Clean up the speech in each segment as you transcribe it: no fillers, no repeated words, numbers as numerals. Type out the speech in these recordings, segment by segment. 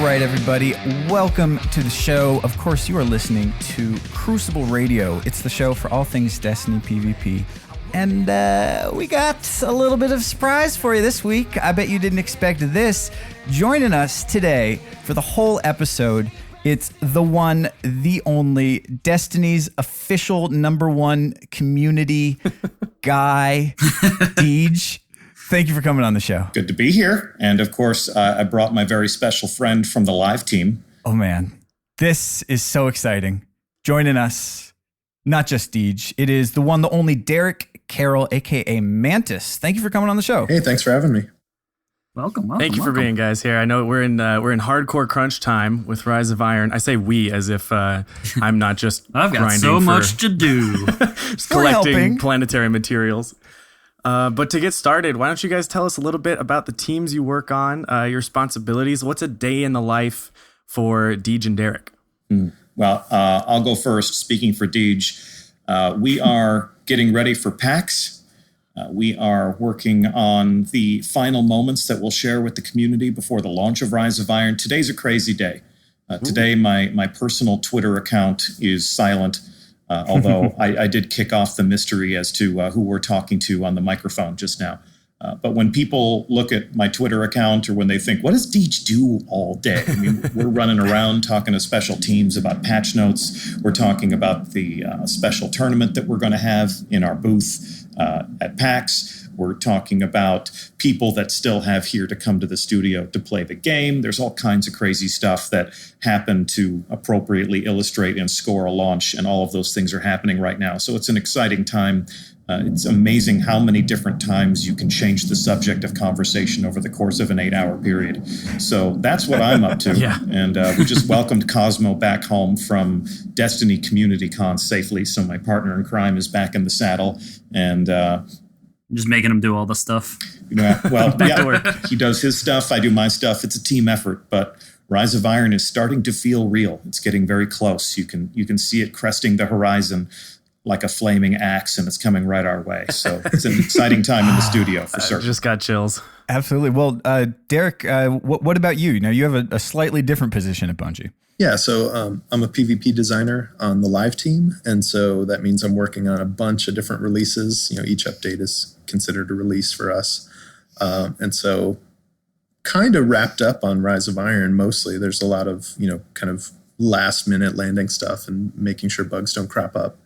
right, everybody. Welcome to the show. Of course, you are listening to Crucible Radio. It's the show for all things Destiny PvP. And we got a little bit of surprise for you this week. I bet you didn't expect this. Joining us today for the whole episode, it's the one, the only, Destiny's official #1 community guy, Deej. Thank you for coming on the show. Good to be here. And of course, I brought my very special friend from the live team. Oh man, this is so exciting. Joining us, not just Deej, it is the one, the only Derek Carroll, aka Mantis. Thank you for coming on the show. Hey, thanks for having me. Welcome. Thank you for being guys here. I know we're in hardcore crunch time with Rise of Iron. I say we as if I'm not just I've got so much to do. Just collecting planetary materials. But to get started, why don't you guys tell us a little bit about the teams you work on, your responsibilities. What's a day in the life for Deej and Derek? Well, I'll go first. Speaking for Deej, we are getting ready for PAX. We are working on the final moments that we'll share with the community before the launch of Rise of Iron. Today's a crazy day. Today, my personal Twitter account is silent. Although I did kick off the mystery as to who we're talking to on the microphone just now. But when people look at my Twitter account or when they think, what does Deej do all day? I mean, we're running around talking to special teams about patch notes. We're talking about the special tournament that we're going to have in our booth at PAX. We're talking about people that still have here to come to the studio to play the game. There's all kinds of crazy stuff that happen to appropriately illustrate and score a launch, and all of those things are happening right now. So it's an exciting time. It's amazing how many different times you can change the subject of conversation over the course of an 8-hour period. So that's what I'm up to. Yeah. And we just welcomed Cosmo back home from Destiny Community Con safely. So my partner in crime is back in the saddle. And just making him do all the stuff. Well, he does his stuff. I do my stuff. It's a team effort, but Rise of Iron is starting to feel real. It's getting very close. You can see it cresting the horizon like a flaming axe, and it's coming right our way. So it's an exciting time in the studio for certain. Just got chills. Absolutely. Well, Derek, what about you? Now, you have a slightly different position at Bungie. Yeah, so I'm a PvP designer on the live team, and so that means I'm working on a bunch of different releases. You know, each update is considered a release for us. And so kind of wrapped up on Rise of Iron mostly. There's a lot of, kind of last-minute landing stuff and making sure bugs don't crop up.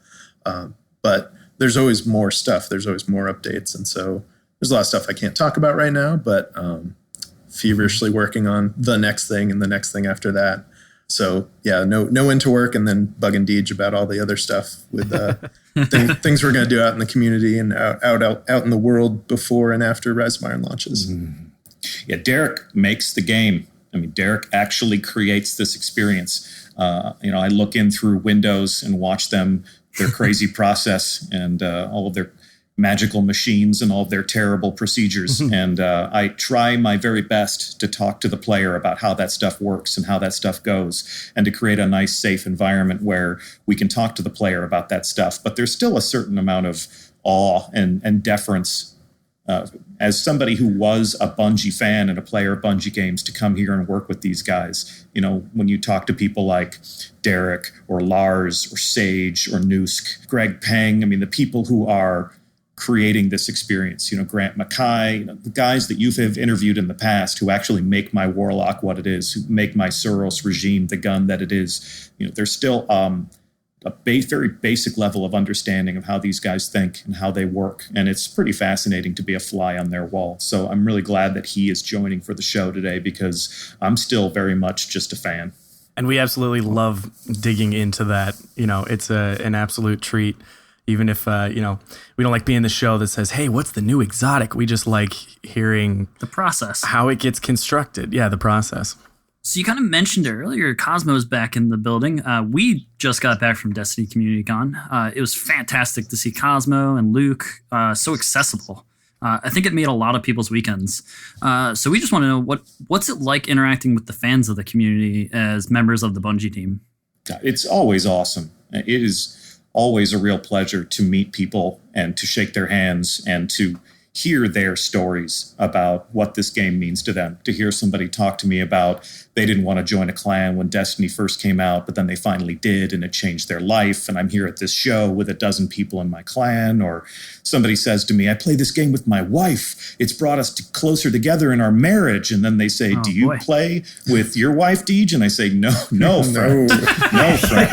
But there's always more stuff. There's always more updates. And so there's a lot of stuff I can't talk about right now, but feverishly working on the next thing and the next thing after that. So yeah, no into work, and then bugging Deej about all the other stuff with things we're going to do out in the community and out in the world before and after Rise of Iron launches. Yeah, Derek makes the game. I mean, Derek actually creates this experience. I look in through windows and watch their crazy process and all of their magical machines and all of their terrible procedures. And I try my very best to talk to the player about how that stuff works and how that stuff goes, and to create a nice, safe environment where we can talk to the player about that stuff. But there's still a certain amount of awe and deference. As somebody who was a Bungie fan and a player of Bungie games, to come here and work with these guys, when you talk to people like Derek or Lars or Sage or Noosk, Greg Peng, I mean, the people who are creating this experience, Grant Mackay, the guys that you have interviewed in the past who actually make my Warlock what it is, who make my Suros regime the gun that it is, there's still a very basic level of understanding of how these guys think and how they work. And it's pretty fascinating to be a fly on their wall. So I'm really glad that he is joining for the show today, because I'm still very much just a fan. And we absolutely love digging into that. It's an absolute treat. Even if, we don't like being the show that says, hey, what's the new exotic? We just like hearing the process, how it gets constructed. Yeah, the process. So you kind of mentioned it earlier, Cosmo's back in the building. We just got back from Destiny Community Con. It was fantastic to see Cosmo and Luke so accessible. I think it made a lot of people's weekends. So we just want to know, what's it like interacting with the fans of the community as members of the Bungie team? It's always awesome. It is always a real pleasure to meet people and to shake their hands and to hear their stories about what this game means to them, to hear somebody talk to me about they didn't want to join a clan when Destiny first came out, but then they finally did and it changed their life. And I'm here at this show with a dozen people in my clan. Or somebody says to me, I play this game with my wife. It's brought us closer together in our marriage. And then they say, do you play with your wife, Deej? And I say, no, friend. No, friend.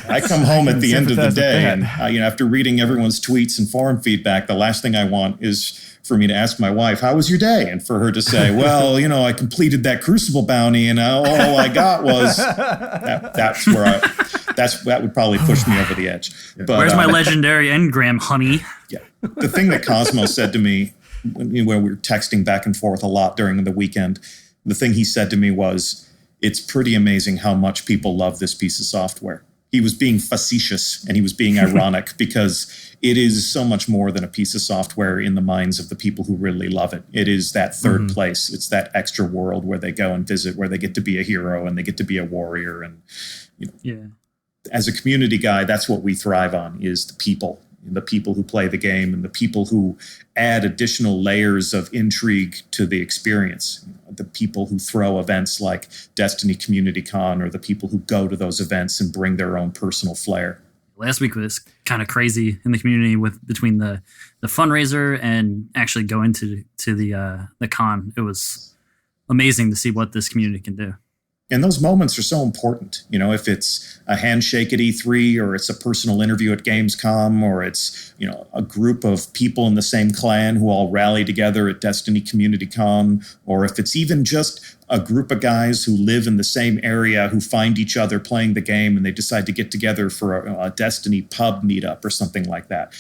I come home at the end of the day and after reading everyone's tweets and forum feedback, the last thing I want is for me to ask my wife, how was your day? And for her to say, well, I completed that Crucible bounty and all I got was that would probably push me over the edge. But, where's my legendary engram, honey? Yeah. The thing that Cosmo said to me when we were texting back and forth a lot during the weekend, the thing he said to me was, it's pretty amazing how much people love this piece of software. He was being facetious and he was being ironic because it is so much more than a piece of software in the minds of the people who really love it. It is that third place. It's that extra world where they go and visit, where they get to be a hero and they get to be a warrior. And as a community guy, that's what we thrive on, is the people who play the game and the people who add additional layers of intrigue to the experience. The people who throw events like Destiny Community Con, or the people who go to those events and bring their own personal flair. Last week was kind of crazy in the community between the fundraiser and actually going to the con. It was amazing to see what this community can do. And those moments are so important. If it's a handshake at E3, or it's a personal interview at Gamescom, or it's, a group of people in the same clan who all rally together at Destiny Community Con, or if it's even just a group of guys who live in the same area who find each other playing the game and they decide to get together for a Destiny pub meetup or something like that.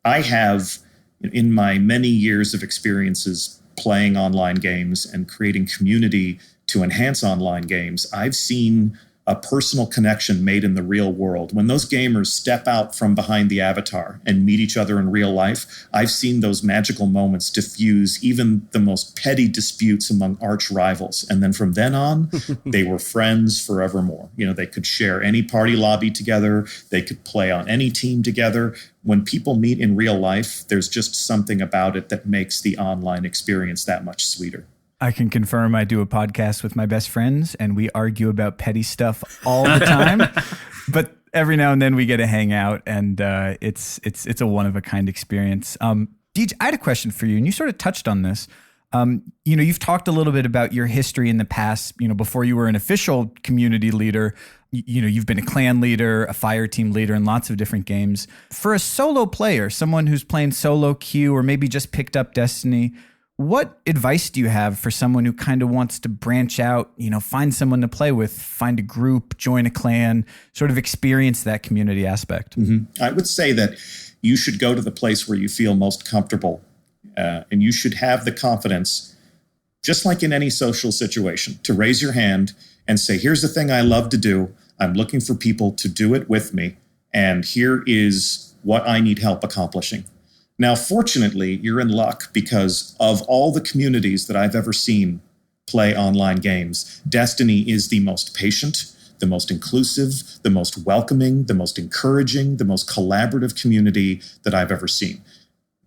I have, in my many years of experiences playing online games and creating community to enhance online games, I've seen a personal connection made in the real world. When those gamers step out from behind the avatar and meet each other in real life, I've seen those magical moments diffuse even the most petty disputes among arch rivals. And then from then on, they were friends forevermore. They could share any party lobby together. They could play on any team together. When people meet in real life, there's just something about it that makes the online experience that much sweeter. I can confirm I do a podcast with my best friends and we argue about petty stuff all the time, but every now and then we get to hang out and it's a one-of-a-kind experience. Deej, I had a question for you, and you sort of touched on this. You've talked a little bit about your history in the past, before you were an official community leader. You've been a clan leader, a fire team leader in lots of different games. For a solo player, someone who's playing solo queue or maybe just picked up Destiny, what advice do you have for someone who kind of wants to branch out, find someone to play with, find a group, join a clan, sort of experience that community aspect? I would say that you should go to the place where you feel most comfortable, and you should have the confidence, just like in any social situation, to raise your hand and say, here's the thing I love to do. I'm looking for people to do it with me, and here is what I need help accomplishing. Now, fortunately, you're in luck, because of all the communities that I've ever seen play online games, Destiny is the most patient, the most inclusive, the most welcoming, the most encouraging, the most collaborative community that I've ever seen.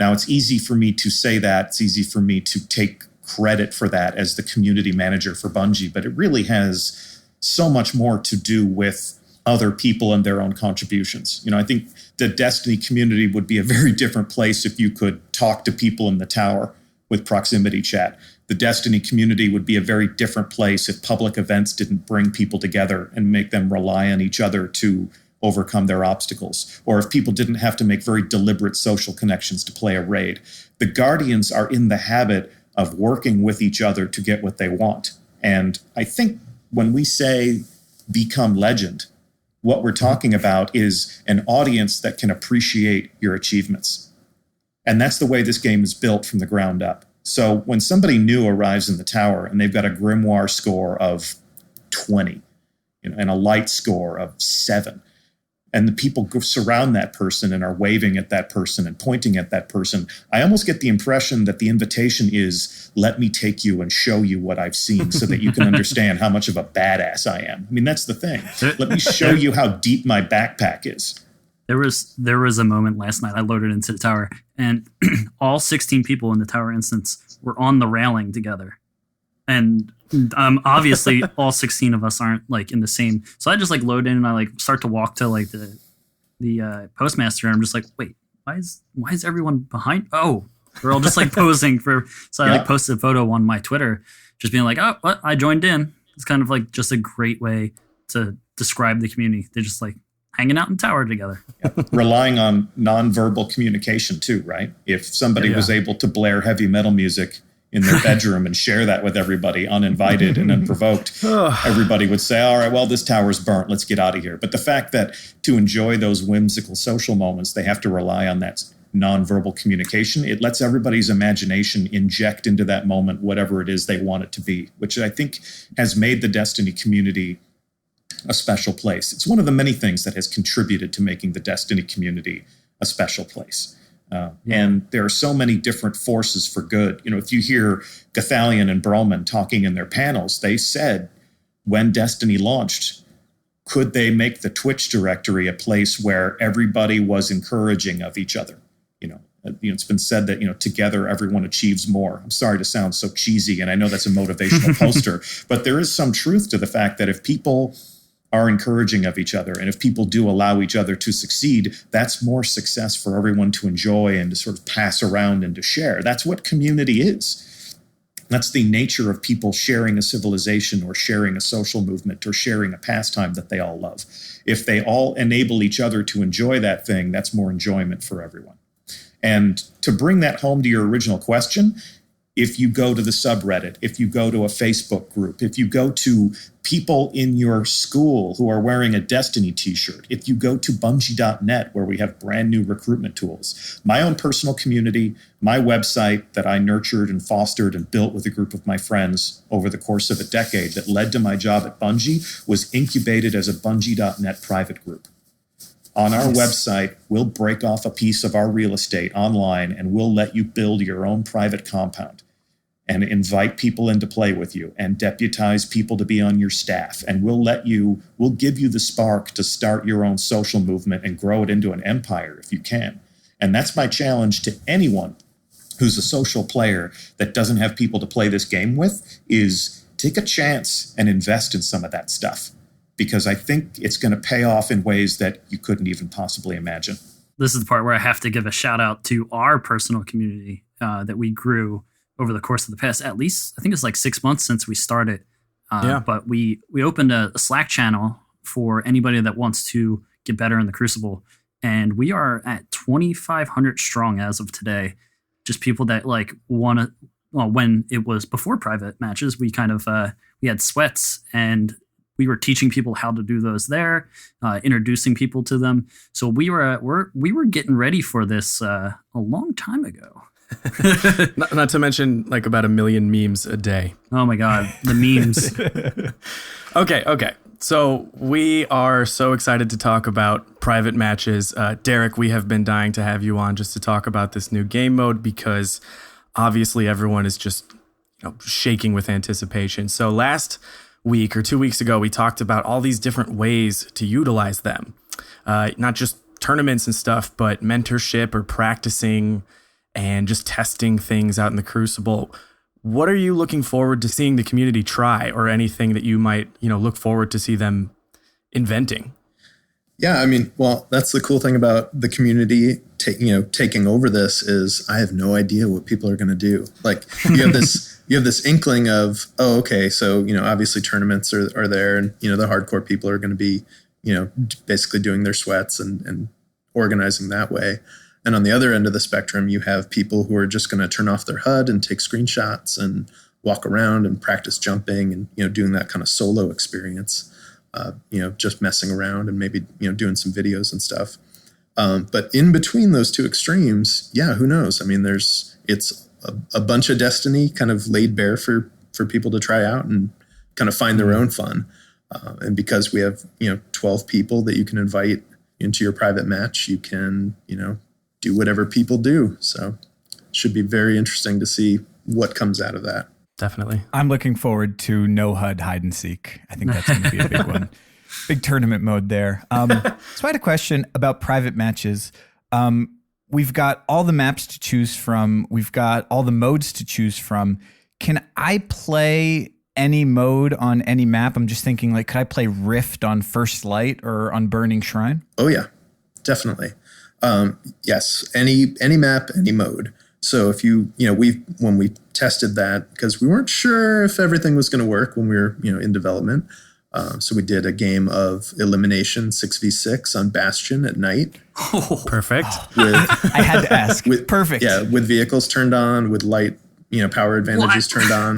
Now, it's easy for me to say that. It's easy for me to take credit for that as the community manager for Bungie, but it really has so much more to do with other people and their own contributions. I think the Destiny community would be a very different place if you could talk to people in the tower with proximity chat. The Destiny community would be a very different place if public events didn't bring people together and make them rely on each other to overcome their obstacles, or if people didn't have to make very deliberate social connections to play a raid. The Guardians are in the habit of working with each other to get what they want. And I think when we say become legend, what we're talking about is an audience that can appreciate your achievements. And that's the way this game is built from the ground up. So when somebody new arrives in the tower and they've got a grimoire score of 20, and a light score of 7, and the people surround that person and are waving at that person and pointing at that person, I almost get the impression that the invitation is, let me take you and show you what I've seen so that you can understand how much of a badass I am. I mean, that's the thing. Let me show you how deep my backpack is. There was a moment last night I loaded into the tower, and all 16 people in the tower instance were on the railing together. And obviously all 16 of us aren't like in the same. So I just like load in and I like start to walk to like the postmaster, and I'm just like, wait, why is everyone behind? Oh, we're all just like posing for. So I like posted a photo on my Twitter, just being like, oh, what? I joined in. It's kind of like just a great way to describe the community. They're just like hanging out in tower together. Relying on nonverbal communication too, right? If somebody was able to blare heavy metal music in their bedroom and share that with everybody uninvited and unprovoked, everybody would say, all right, well, this tower's burnt. Let's get out of here. But the fact that to enjoy those whimsical social moments, they have to rely on that nonverbal communication, it lets everybody's imagination inject into that moment whatever it is they want it to be, which I think has made the Destiny community a special place. It's one of the many things that has contributed to making the Destiny community a special place. And there are so many different forces for good. You know, if you hear Gathalion and Broman talking in their panels, they said when Destiny launched, could they make the Twitch directory a place where everybody was encouraging of each other? It's been said that, together everyone achieves more. I'm sorry to sound so cheesy, and I know that's a motivational poster, but there is some truth to the fact that if people are encouraging of each other, and if people do allow each other to succeed, that's more success for everyone to enjoy and to sort of pass around and to share. That's what community is. That's the nature of people sharing a civilization or sharing a social movement or sharing a pastime that they all love. If they all enable each other to enjoy that thing, that's more enjoyment for everyone. And to bring that home to your original question, if you go to the subreddit, if you go to a Facebook group, if you go to people in your school who are wearing a Destiny t-shirt, if you go to Bungie.net, where we have brand new recruitment tools, my own personal community, my website that I nurtured and fostered and built with a group of my friends over the course of a decade that led to my job at Bungie, was incubated as a Bungie.net private group. On our website, we'll break off a piece of our real estate online, and we'll let you build your own private compound and invite people in to play with you and deputize people to be on your staff. And we'll give you the spark to start your own social movement and grow it into an empire if you can. And that's my challenge to anyone who's a social player that doesn't have people to play this game with, is take a chance and invest in some of that stuff, because I think it's going to pay off in ways that you couldn't even possibly imagine. This is the part where I have to give a shout out to our personal community that we grew over the course of the past, at least, I think it's like 6 months since we started. But we opened a Slack channel for anybody that wants to get better in the Crucible. And we are at 2,500 strong as of today. Just people that like want to, well, when it was before private matches, we kind of, we had sweats, and we were teaching people how to do those there, introducing people to them. So we were getting ready for this a long time ago. not to mention like about 1 million memes a day. Oh my God, the memes. Okay. So we are so excited to talk about private matches. Derek, we have been dying to have you on just to talk about this new game mode, because obviously everyone is just shaking with anticipation. So last week or 2 weeks ago, we talked about all these different ways to utilize them. Not just tournaments and stuff, but mentorship or practicing and just testing things out in the Crucible. What are you looking forward to seeing the community try, or anything that you might, look forward to see them inventing? Yeah, I mean, well, that's the cool thing about the community taking over this, is I have no idea what people are going to do. Like you have this inkling of, oh, okay, so, obviously tournaments are there, and, the hardcore people are going to be, basically doing their sweats and organizing that way. And on the other end of the spectrum, you have people who are just going to turn off their HUD and take screenshots and walk around and practice jumping and, doing that kind of solo experience, just messing around and maybe, doing some videos and stuff. But in between those two extremes, yeah, who knows? I mean, it's a bunch of Destiny kind of laid bare for people to try out and kind of find their own fun. And because we have, 12 people that you can invite into your private match, you can, do whatever people do. So it should be very interesting to see what comes out of that. Definitely. I'm looking forward to no HUD hide and seek. I think that's going to be a big one. Big tournament mode there. So I had a question about private matches. We've got all the maps to choose from. We've got all the modes to choose from. Can I play any mode on any map? I'm just thinking, like, could I play Rift on First Light or on Burning Shrine? Oh yeah, definitely. Yes, any map, any mode. So if when we tested that, because we weren't sure if everything was going to work when we were in development. So we did a game of elimination 6v6 on Bastion at night. Oh, perfect. I had to ask. Perfect. Yeah, with vehicles turned on, with light, power advantages turned on.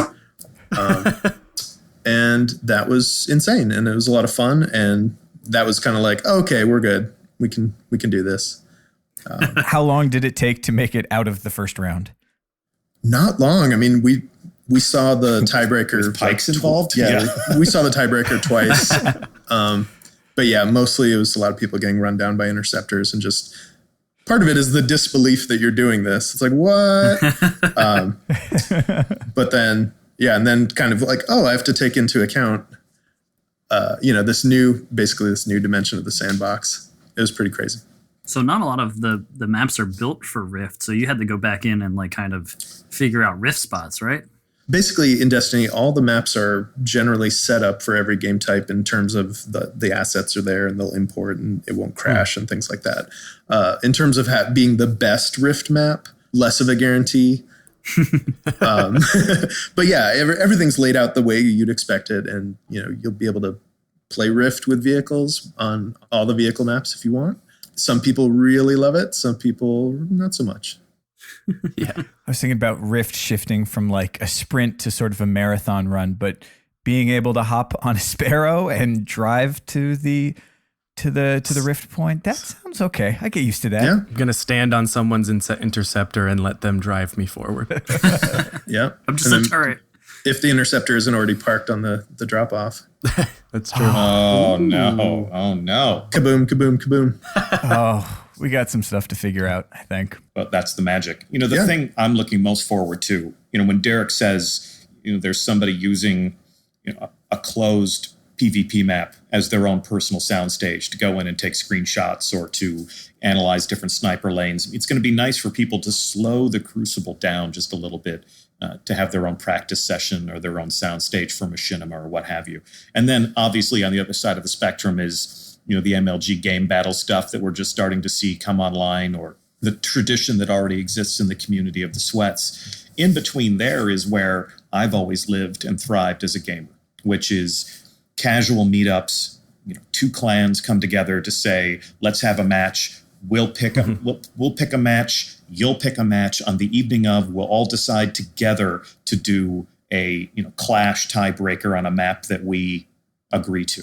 And that was insane. And it was a lot of fun. And that was kind of like, okay, we're good. We can do this. How long did it take to make it out of the first round? Not long. I mean, we saw the tiebreaker. With pikes involved? Yeah. We saw the tiebreaker twice. But yeah, mostly it was a lot of people getting run down by interceptors, and just part of it is the disbelief that you're doing this. It's like, what? But then, and then kind of like, I have to take into account, this new dimension of the sandbox. It was pretty crazy. So not a lot of the maps are built for Rift, so you had to go back in and like kind of figure out Rift spots, right? Basically, in Destiny, all the maps are generally set up for every game type in terms of the assets are there and they'll import and it won't crash and things like that. In terms of being the best Rift map, less of a guarantee. But yeah, everything's laid out the way you'd expect it, and you'll be able to play Rift with vehicles on all the vehicle maps if you want. Some people really love it. Some people not so much. Yeah. I was thinking about Rift shifting from like a sprint to sort of a marathon run, but being able to hop on a Sparrow and drive to the Rift point, that sounds okay. I get used to that. Yeah. I'm going to stand on someone's interceptor and let them drive me forward. Yeah. I'm just a turret. If the interceptor isn't already parked on the drop off. That's true. Oh no. Oh no. Kaboom, kaboom, kaboom. Oh, we got some stuff to figure out, I think. But that's the magic. The thing I'm looking most forward to, when Derek says, there's somebody using, a closed PvP map as their own personal soundstage to go in and take screenshots or to analyze different sniper lanes. It's going to be nice for people to slow the Crucible down just a little bit, to have their own practice session or their own soundstage for machinima or what have you. And then obviously on the other side of the spectrum is, the MLG game battle stuff that we're just starting to see come online, or the tradition that already exists in the community of the Sweats. In between there is where I've always lived and thrived as a gamer, which is casual meetups. Two clans come together to say, let's have a match. We'll pick we'll pick a match. You'll pick a match on the evening of. We'll all decide together to do a clash tiebreaker on a map that we agree to.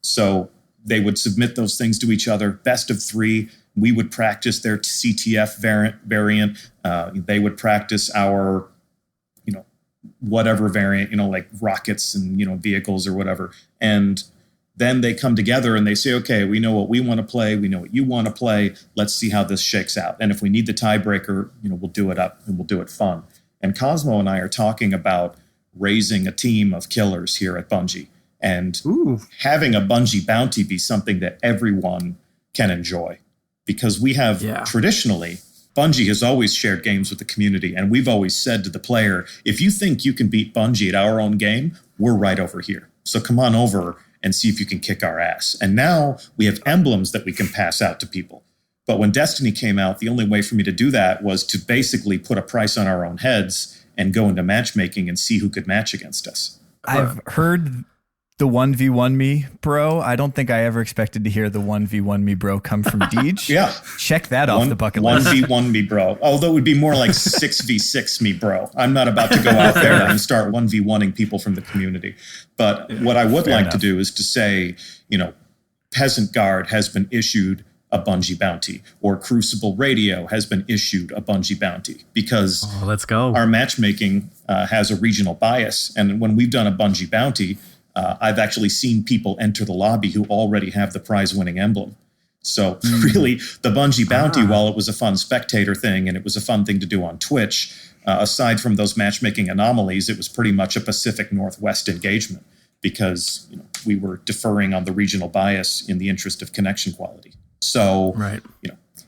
So they would submit those things to each other. Best of three. We would practice their CTF variant. They would practice our whatever variant, like rockets and vehicles or whatever. And then they come together and they say, okay, we know what we want to play. We know what you want to play. Let's see how this shakes out. And if we need the tiebreaker, we'll do it up and we'll do it fun. And Cosmo and I are talking about raising a team of killers here at Bungie and having a Bungie bounty be something that everyone can enjoy. Because we have traditionally, Bungie has always shared games with the community. And we've always said to the player, if you think you can beat Bungie at our own game, we're right over here. So come on over and see if you can kick our ass. And now we have emblems that we can pass out to people. But when Destiny came out, the only way for me to do that was to basically put a price on our own heads and go into matchmaking and see who could match against us. I've heard the 1v1 me, bro. I don't think I ever expected to hear the 1v1 me, bro, come from Deej. Yeah. Check that off the bucket list. 1v1 me, bro. Although it would be more like 6v6 me, bro. I'm not about to go out there and start 1v1ing people from the community. But what I would like to do is to say, Peasant Guard has been issued a Bungie bounty, or Crucible Radio has been issued a Bungie bounty, because let's go. Our matchmaking has a regional bias. And when we've done a Bungie bounty, I've actually seen people enter the lobby who already have the prize-winning emblem. So really, the Bungie bounty, while it was a fun spectator thing and it was a fun thing to do on Twitch, aside from those matchmaking anomalies, it was pretty much a Pacific Northwest engagement. because we were deferring on the regional bias in the interest of connection quality. So,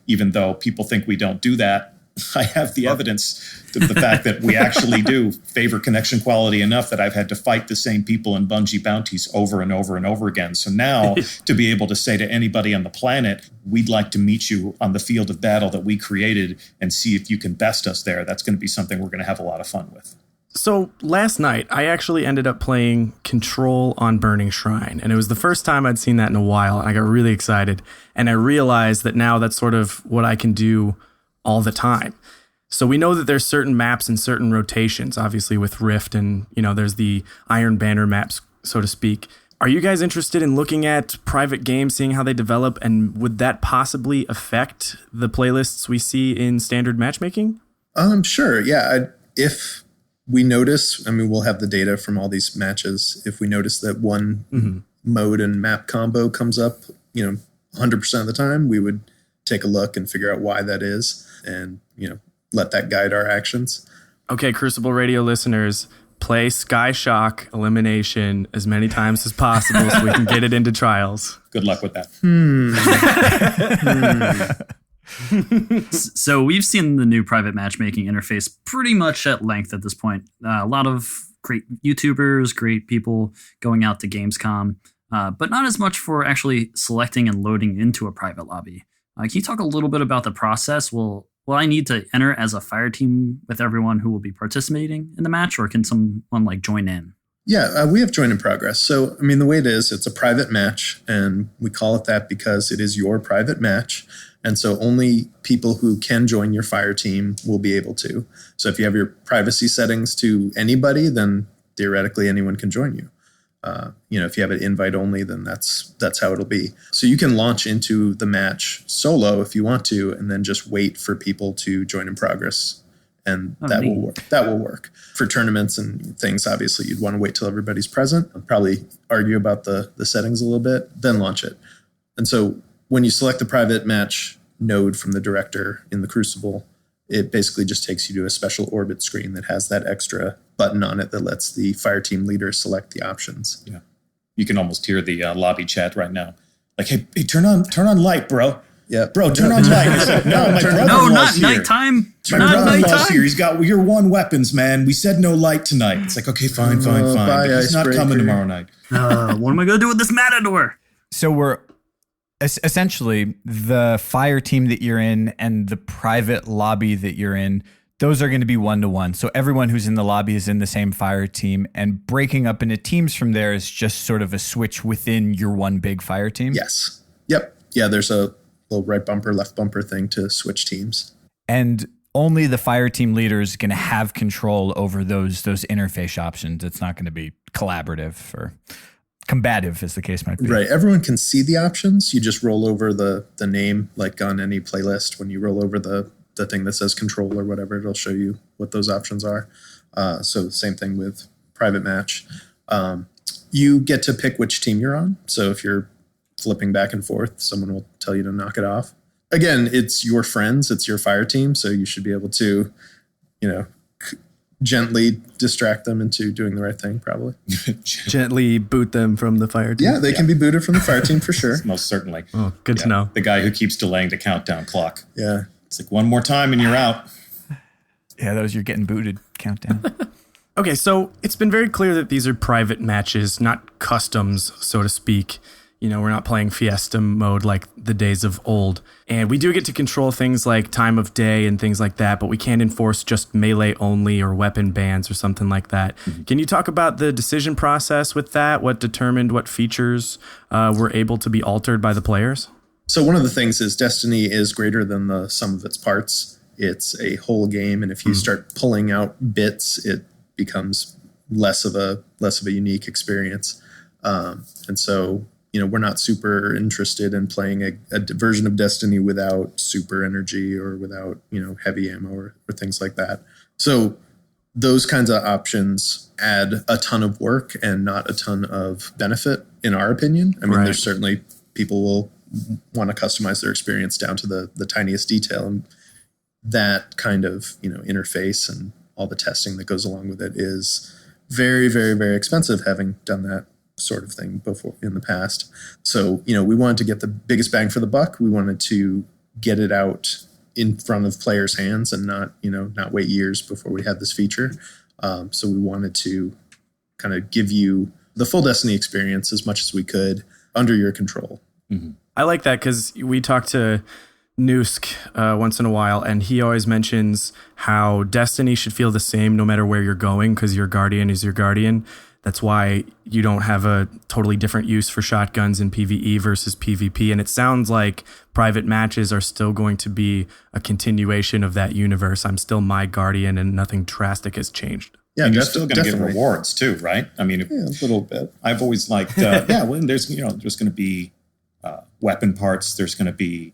even though people think we don't do that, I have the evidence to the fact that we actually do favor connection quality enough that I've had to fight the same people in Bungie bounties over and over and over again. So now to be able to say to anybody on the planet, we'd like to meet you on the field of battle that we created and see if you can best us there, that's going to be something we're going to have a lot of fun with. So last night, I actually ended up playing Control on Burning Shrine, and it was the first time I'd seen that in a while. I got really excited, and I realized that now that's sort of what I can do all the time. So we know that there's certain maps and certain rotations, obviously with Rift, and there's the Iron Banner maps, so to speak. Are you guys interested in looking at private games, seeing how they develop, and would that possibly affect the playlists we see in standard matchmaking? Sure, yeah. If we notice, we'll have the data from all these matches. If we notice that one mode and map combo comes up, 100% of the time, we would take a look and figure out why that is and, let that guide our actions. Okay, Crucible Radio listeners, play Sky Shock Elimination as many times as possible so we can get it into trials. Good luck with that. So we've seen the new private matchmaking interface pretty much at length at this point. A lot of great YouTubers, great people going out to Gamescom, but not as much for actually selecting and loading into a private lobby. Can you talk a little bit about the process? Will I need to enter as a fire team with everyone who will be participating in the match, or can someone join in? Yeah, we have join in progress. So, the way it is, it's a private match, and we call it that because it is your private match. And so only people who can join your fire team will be able to. So if you have your privacy settings to anybody, then theoretically anyone can join you. If you have it invite only, then that's how it'll be. So you can launch into the match solo if you want to, and then just wait for people to join in progress. And that will work. That will work. For tournaments and things, obviously, you'd want to wait till everybody's present. I'd probably argue about the settings a little bit, then launch it. And so when you select the private match node from the director in the Crucible, it basically just takes you to a special orbit screen that has that extra button on it that lets the fire team leader select the options. Yeah, you can almost hear the lobby chat right now. Like, hey, turn on light, bro. Yeah, bro, turn on light. It's like, no, my brother-in-law's here. Nighttime. My brother-in-law's here. He's got your one weapons, man. We said no light tonight. It's like, okay, fine. Bye, But he's not coming tomorrow night. What am I going to do with this matador? So we're essentially the fire team that you're in and the private lobby that you're in, those are going to be 1-to-1. So everyone who's in the lobby is in the same fire team, and breaking up into teams from there is just sort of a switch within your one big fire team. Yes. Yep. Yeah, there's a little right bumper, left bumper thing to switch teams. And only the fire team leader is going to have control over those interface options. It's not going to be collaborative or combative, as the case might be. Right. Everyone can see the options. You just roll over the name, like on any playlist. When you roll over the thing that says control or whatever, it'll show you what those options are. So same thing with private match. You get to pick which team you're on. So if you're flipping back and forth, someone will tell you to knock it off. Again, it's your friends, it's your fire team, so you should be able to, gently distract them into doing the right thing, probably. Gently boot them from the fire team. Yeah, they can be booted from the fire team for sure. Most certainly. Oh, good to know. The guy who keeps delaying the countdown clock. Yeah. It's like one more time and you're out. Yeah, those you're getting booted countdown. Okay, so it's been very clear that these are private matches, not customs, so to speak. We're not playing Fiesta mode like the days of old. And we do get to control things like time of day and things like that, but we can't enforce just melee only or weapon bans or something like that. Mm-hmm. Can you talk about the decision process with that? What determined what features were able to be altered by the players? So one of the things is Destiny is greater than the sum of its parts. It's a whole game, and if you start pulling out bits, it becomes less of a unique experience. And so we're not super interested in playing a version of Destiny without super energy or without, heavy ammo or things like that. So those kinds of options add a ton of work and not a ton of benefit, in our opinion. Right. There's certainly people will want to customize their experience down to the tiniest detail. And that kind of, interface and all the testing that goes along with it is very, very, very expensive, having done that sort of thing before in the past. So, we wanted to get the biggest bang for the buck. We wanted to get it out in front of players' hands and not wait years before we had this feature. So we wanted to kind of give you the full Destiny experience as much as we could under your control. Mm-hmm. I like that because we talk to Noosk once in a while, and he always mentions how Destiny should feel the same no matter where you're going because your Guardian is your Guardian. That's why you don't have a totally different use for shotguns in PvE versus PvP. And it sounds like private matches are still going to be a continuation of that universe. I'm still my Guardian and nothing drastic has changed. Yeah, and you're still going to get rewards too, right? I mean, a little bit. I've always liked, when there's going to be weapon parts, there's going to be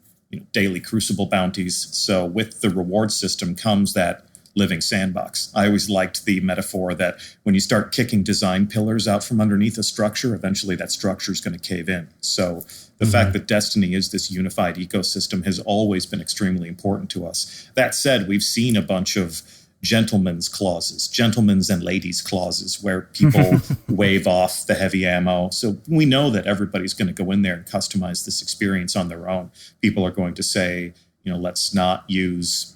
daily Crucible bounties. So with the reward system comes that living sandbox. I always liked the metaphor that when you start kicking design pillars out from underneath a structure, eventually that structure is going to cave in. So the fact that Destiny is this unified ecosystem has always been extremely important to us. That said, we've seen a bunch of gentlemen's and ladies' clauses where people wave off the heavy ammo. So we know that everybody's going to go in there and customize this experience on their own. People are going to say, let's not use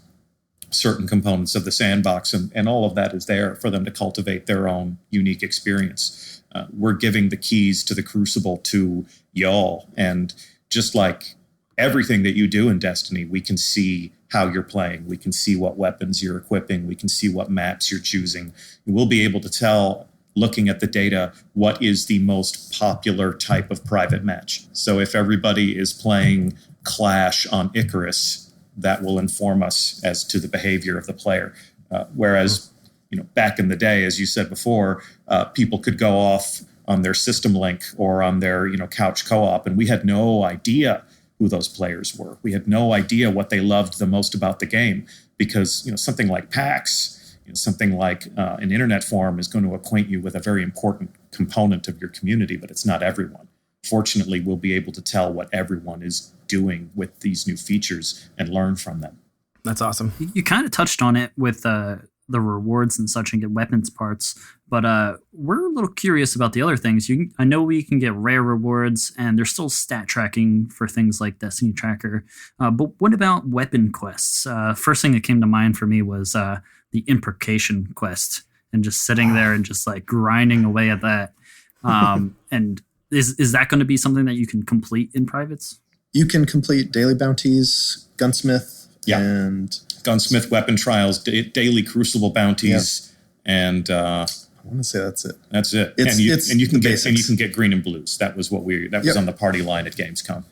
certain components of the sandbox, and all of that is there for them to cultivate their own unique experience. We're giving the keys to the Crucible to y'all, and just like everything that you do in Destiny, we can see how you're playing. We can see what weapons you're equipping. We can see what maps you're choosing. We'll be able to tell, looking at the data, what is the most popular type of private match. So if everybody is playing Clash on Icarus, that will inform us as to the behavior of the player. Whereas, back in the day, as you said before, people could go off on their system link or on their, couch co-op, and we had no idea who those players were. We had no idea what they loved the most about the game because, something like PAX, something like an internet forum is going to acquaint you with a very important component of your community, but it's not everyone. Fortunately, we'll be able to tell what everyone is doing with these new features and learn from them. That's awesome. You kind of touched on it with the rewards and such and get weapons parts, but we're a little curious about the other things. I know we can get rare rewards, and there's still stat tracking for things like Destiny Tracker. But what about weapon quests? First thing that came to mind for me was the Imprecation quest, and just sitting there and just like grinding away at that. And is that going to be something that you can complete in privates? You can complete daily bounties, gunsmith, and gunsmith weapon trials, daily Crucible bounties, and I want to say that's it. That's it. And you can get green and blues. That was what was on the party line at Gamescom.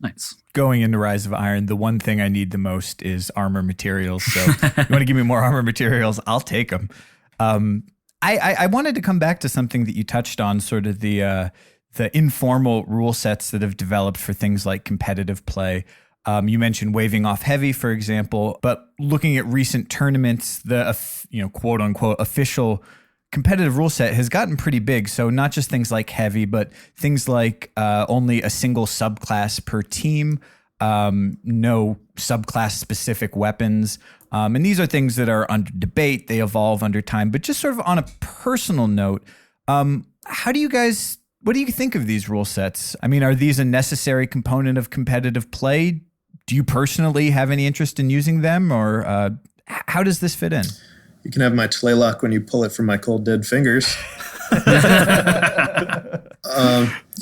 Nice. Going into Rise of Iron, the one thing I need the most is armor materials. So you want to give me more armor materials, I'll take them. I wanted to come back to something that you touched on, sort of the informal rule sets that have developed for things like competitive play. You mentioned waving off heavy, for example, but looking at recent tournaments, the quote unquote official competitive rule set has gotten pretty big. So not just things like heavy, but things like only a single subclass per team, no subclass specific weapons. And these are things that are under debate. They evolve under time. But just sort of on a personal note, what do you think of these rule sets? I mean, are these a necessary component of competitive play? Do you personally have any interest in using them, or how does this fit in? You can have my Tlaylock when you pull it from my cold dead fingers.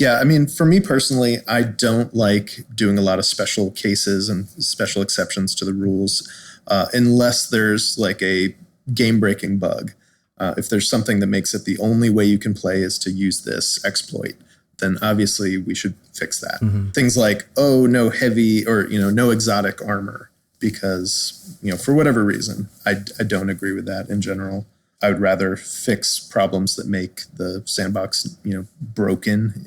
I mean, for me personally, I don't like doing a lot of special cases and special exceptions to the rules unless there's like a game-breaking bug. If there's something that makes it the only way you can play is to use this exploit, then obviously we should fix that. Mm-hmm. Things like, no heavy or, no exotic armor, because, for whatever reason, I don't agree with that in general. I would rather fix problems that make the sandbox, broken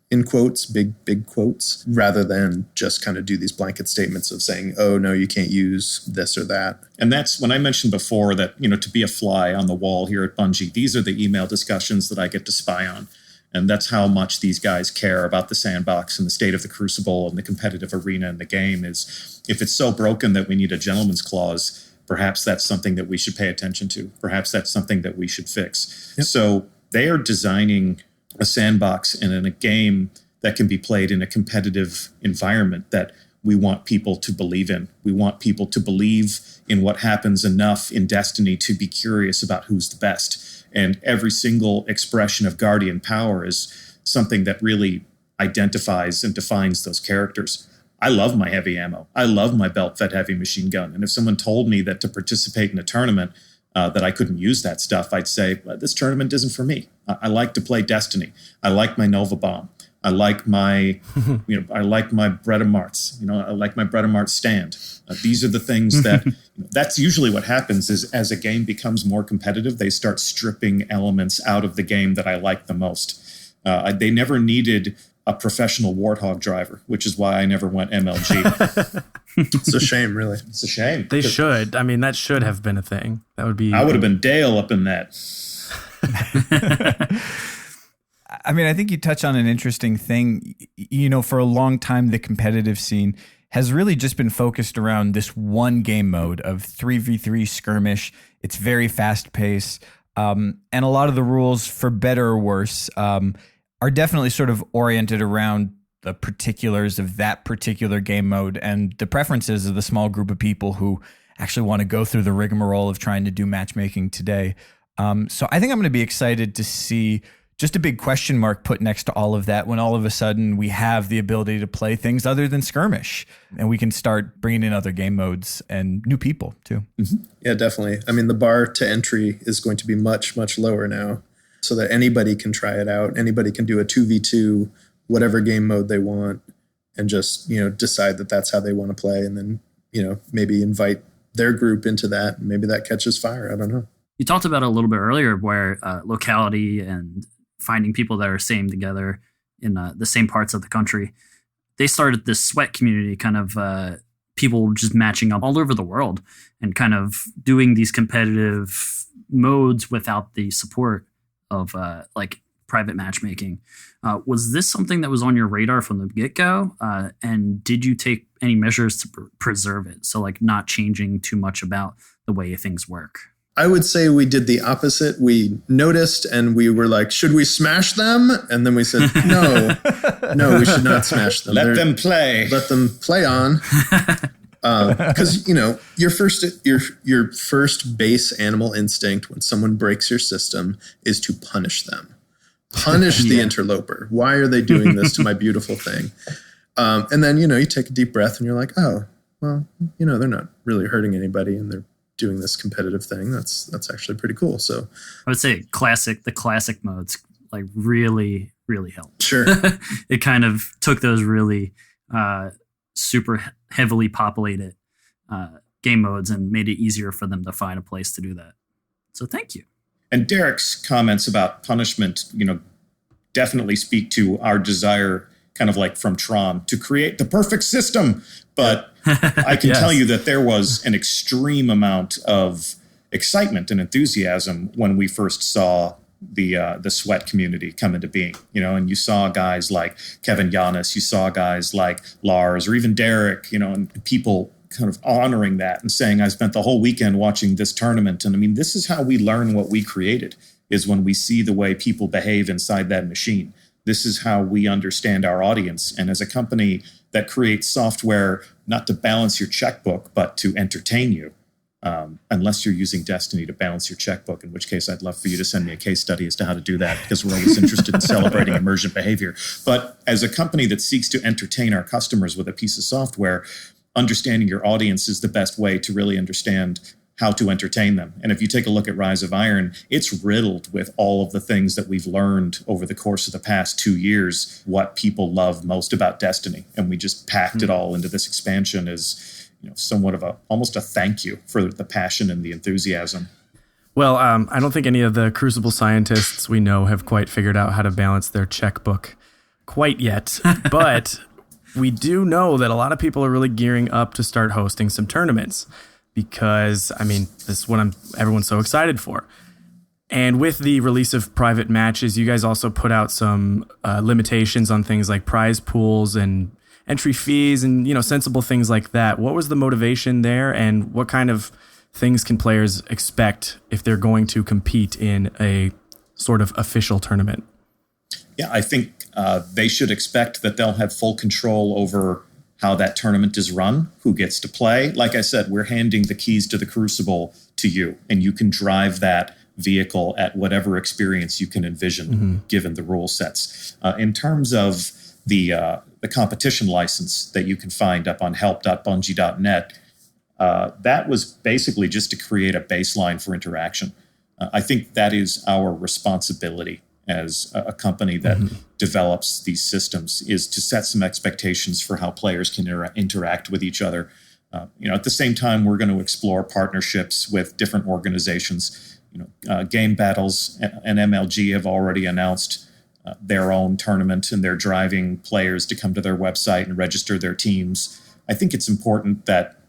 in quotes, big quotes, rather than just kind of do these blanket statements of saying, no, you can't use this or that. And that's when I mentioned before that, to be a fly on the wall here at Bungie, these are the email discussions that I get to spy on. And that's how much these guys care about the sandbox and the state of the Crucible and the competitive arena in the game. Is if it's so broken that we need a gentleman's clause, perhaps that's something that we should pay attention to. Perhaps that's something that we should fix. Yep. So they are designing a sandbox and in a game that can be played in a competitive environment that we want people to believe in. We want people to believe in what happens enough in Destiny to be curious about who's the best. And every single expression of Guardian power is something that really identifies and defines those characters. I love my heavy ammo. I love my belt-fed heavy machine gun. And if someone told me that to participate in a tournament that I couldn't use that stuff, I'd say, well, this tournament isn't for me. I like to play Destiny. I like my Nova Bomb. I like my, I like my Bretta Marts. I like my Bretta Mart stand. These are the things that, that's usually what happens is as a game becomes more competitive, they start stripping elements out of the game that I like the most. They never needed a professional Warthog driver, which is why I never went MLG. It's a shame, really. It's a shame. They should. I mean, that should have been a thing. That would be. I would have been Dale up in that. I mean, I think you touch on an interesting thing. For a long time, the competitive scene has really just been focused around this one game mode of 3v3 skirmish. It's very fast paced. And a lot of the rules, for better or worse, are definitely sort of oriented around the particulars of that particular game mode and the preferences of the small group of people who actually want to go through the rigmarole of trying to do matchmaking today. So I think I'm going to be excited to see just a big question mark put next to all of that when all of a sudden we have the ability to play things other than skirmish and we can start bringing in other game modes and new people too. Mm-hmm. Yeah, definitely. I mean, the bar to entry is going to be much, much lower now so that anybody can try it out. Anybody can do a 2v2, whatever game mode they want and just, decide that that's how they want to play. And then, maybe invite their group into that. And maybe that catches fire. I don't know. You talked about it a little bit earlier where locality and finding people that are same together in the same parts of the country. They started this sweat community, kind of people just matching up all over the world and kind of doing these competitive modes without the support of like private matchmaking. Was this something that was on your radar from the get-go? And did you take any measures to preserve it? So like not changing too much about the way things work? I would say we did the opposite. We noticed and we were like, should we smash them? And then we said, no, we should not smash them. Let them play. Let them play on. Because, your first base animal instinct when someone breaks your system is to punish them. Punish the interloper. Why are they doing this to my beautiful thing? And then, you take a deep breath and you're like, oh, well, they're not really hurting anybody and they're doing this competitive thing. That's actually pretty cool. So I would say the classic modes like really, really helped. Sure. It kind of took those really super heavily populated game modes and made it easier for them to find a place to do that. So thank you. And Derek's comments about punishment, definitely speak to our desire, kind of like from Tron, to create the perfect system. But I can tell you that there was an extreme amount of excitement and enthusiasm when we first saw the sweat community come into being, and you saw guys like Kevin Giannis, you saw guys like Lars or even Derek, and people kind of honoring that and saying, I spent the whole weekend watching this tournament. And I mean, this is how we learn what we created, is when we see the way people behave inside that machine. This is how we understand our audience. And as a company that creates software not to balance your checkbook, but to entertain you, unless you're using Destiny to balance your checkbook, in which case I'd love for you to send me a case study as to how to do that, because we're always interested in celebrating emergent behavior. But as a company that seeks to entertain our customers with a piece of software, understanding your audience is the best way to really understand how to entertain them. And if you take a look at Rise of Iron, it's riddled with all of the things that we've learned over the course of the past 2 years, what people love most about Destiny. And we just packed it all into this expansion as, somewhat of almost a thank you for the passion and the enthusiasm. Well, I don't think any of the Crucible scientists we know have quite figured out how to balance their checkbook quite yet. But we do know that a lot of people are really gearing up to start hosting some tournaments, because, this is what everyone's so excited for. And with the release of private matches, you guys also put out some limitations on things like prize pools and entry fees and, sensible things like that. What was the motivation there, and what kind of things can players expect if they're going to compete in a sort of official tournament? Yeah, I think they should expect that they'll have full control over how that tournament is run, who gets to play. Like I said, we're handing the keys to the Crucible to you, and you can drive that vehicle at whatever experience you can envision, given the rule sets. In terms of the competition license that you can find up on help.bungie.net, that was basically just to create a baseline for interaction. I think that is our responsibility as a company that develops these systems, is to set some expectations for how players can interact with each other. At the same time, we're going to explore partnerships with different organizations. Game Battles and MLG have already announced their own tournament, and they're driving players to come to their website and register their teams. I think it's important that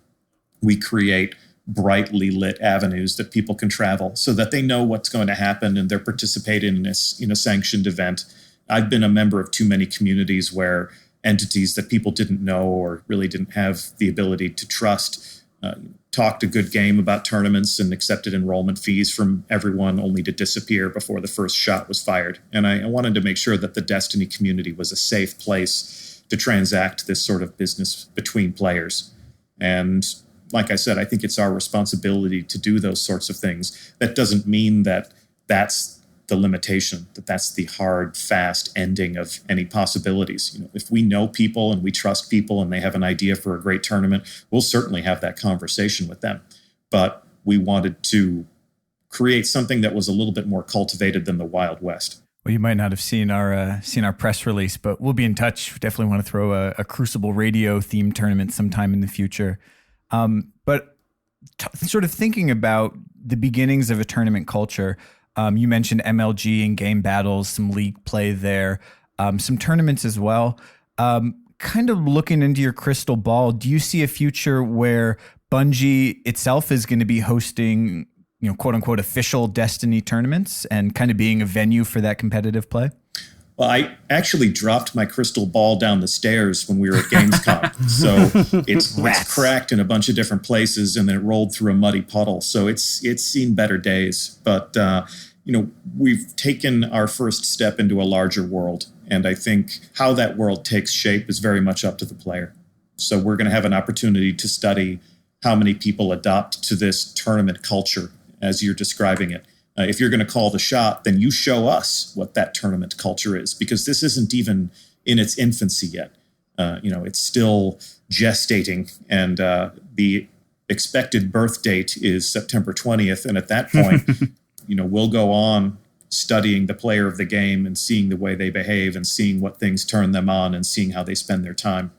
we create brightly lit avenues that people can travel so that they know what's going to happen and they're participating in a sanctioned event. I've been a member of too many communities where entities that people didn't know or really didn't have the ability to trust talked a good game about tournaments and accepted enrollment fees from everyone only to disappear before the first shot was fired. And I wanted to make sure that the Destiny community was a safe place to transact this sort of business between players. And like I said, I think it's our responsibility to do those sorts of things. That doesn't mean that that's the limitation, that that's the hard, fast ending of any possibilities. If we know people and we trust people and they have an idea for a great tournament, we'll certainly have that conversation with them. But we wanted to create something that was a little bit more cultivated than the Wild West. Well, you might not have seen our press release, but we'll be in touch. We definitely want to throw a Crucible Radio themed tournament sometime in the future. But sort of thinking about the beginnings of a tournament culture, you mentioned MLG and Game Battles, some league play there, some tournaments as well. Kind of looking into your crystal ball, do you see a future where Bungie itself is going to be hosting, quote unquote, official Destiny tournaments and kind of being a venue for that competitive play? Well, I actually dropped my crystal ball down the stairs when we were at Gamescom. So it's cracked in a bunch of different places, and then it rolled through a muddy puddle. So it's seen better days. But, we've taken our first step into a larger world. And I think how that world takes shape is very much up to the player. So we're going to have an opportunity to study how many people adopt to this tournament culture as you're describing it. If you're going to call the shot, then you show us what that tournament culture is, because this isn't even in its infancy yet. It's still gestating, and the expected birth date is September 20th. And at that point, we'll go on studying the player of the game and seeing the way they behave and seeing what things turn them on and seeing how they spend their time.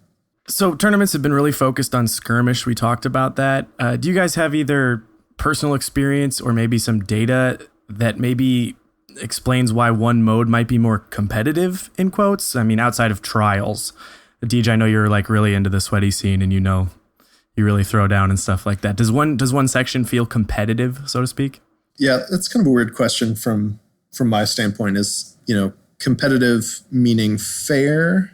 So tournaments have been really focused on skirmish. We talked about that. Do you guys have either personal experience or maybe some data that maybe explains why one mode might be more competitive, in quotes? I mean, outside of trials. DJ, I know you're like really into the sweaty scene and you really throw down and stuff like that. Does one section feel competitive, so to speak? Yeah, that's kind of a weird question from my standpoint. Is, competitive meaning fair?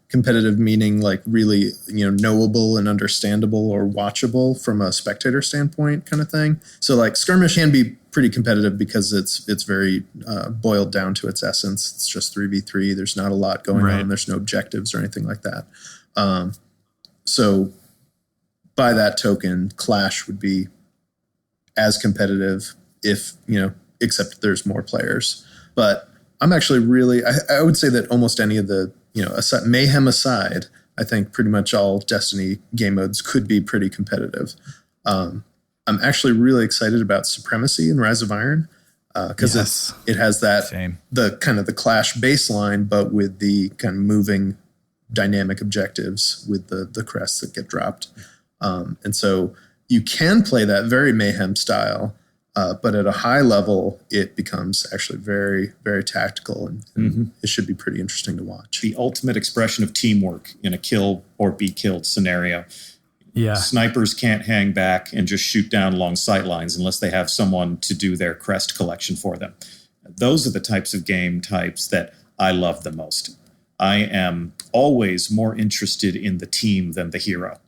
Competitive meaning like really, knowable and understandable or watchable from a spectator standpoint kind of thing. So like skirmish can be pretty competitive because it's very boiled down to its essence. It's just 3v3. There's not a lot going on. There's no objectives or anything like that. So by that token, Clash would be as competitive if, except there's more players. But I'm actually really, I would say that almost any of the, Mayhem aside, I think pretty much all Destiny game modes could be pretty competitive. I'm actually really excited about Supremacy in Rise of Iron because it has that the kind of the Clash baseline, but with the kind of moving dynamic objectives with the crests that get dropped. And so you can play that very Mayhem style, but at a high level, it becomes actually very, very tactical, and it should be pretty interesting to watch. The ultimate expression of teamwork in a kill or be killed scenario. Yeah. Snipers can't hang back and just shoot down along sight lines unless they have someone to do their crest collection for them. Those are the types of game types that I love the most. I am always more interested in the team than the hero.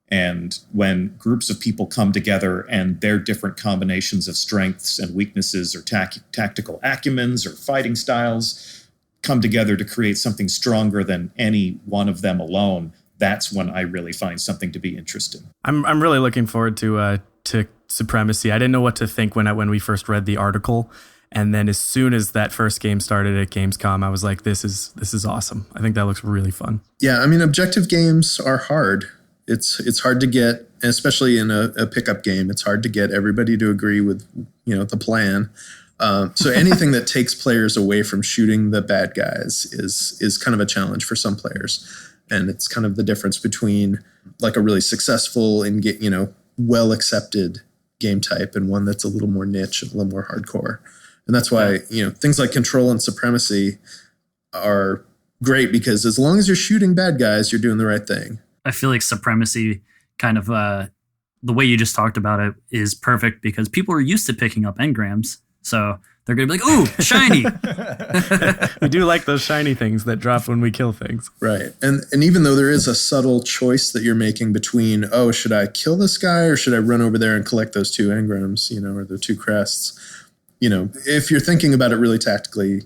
And when groups of people come together and their different combinations of strengths and weaknesses or tactical acumens or fighting styles come together to create something stronger than any one of them alone, that's when I really find something to be interesting. I'm really looking forward to Supremacy. I didn't know what to think when we first read the article. And then as soon as that first game started at Gamescom, I was like, this is awesome. I think that looks really fun. Yeah, I mean, objective games are hard. It's hard to get, especially in a pickup game, it's hard to get everybody to agree with, the plan. So anything that takes players away from shooting the bad guys is kind of a challenge for some players. And it's kind of the difference between like a really successful and well accepted game type and one that's a little more niche and a little more hardcore. And that's why, things like Control and Supremacy are great, because as long as you're shooting bad guys, you're doing the right thing. I feel like Supremacy kind of, the way you just talked about it is perfect, because people are used to picking up engrams. So they're going to be like, ooh, shiny. We do like those shiny things that drop when we kill things. Right. And even though there is a subtle choice that you're making between, should I kill this guy or should I run over there and collect those 2 engrams, or the 2 crests? If you're thinking about it really tactically,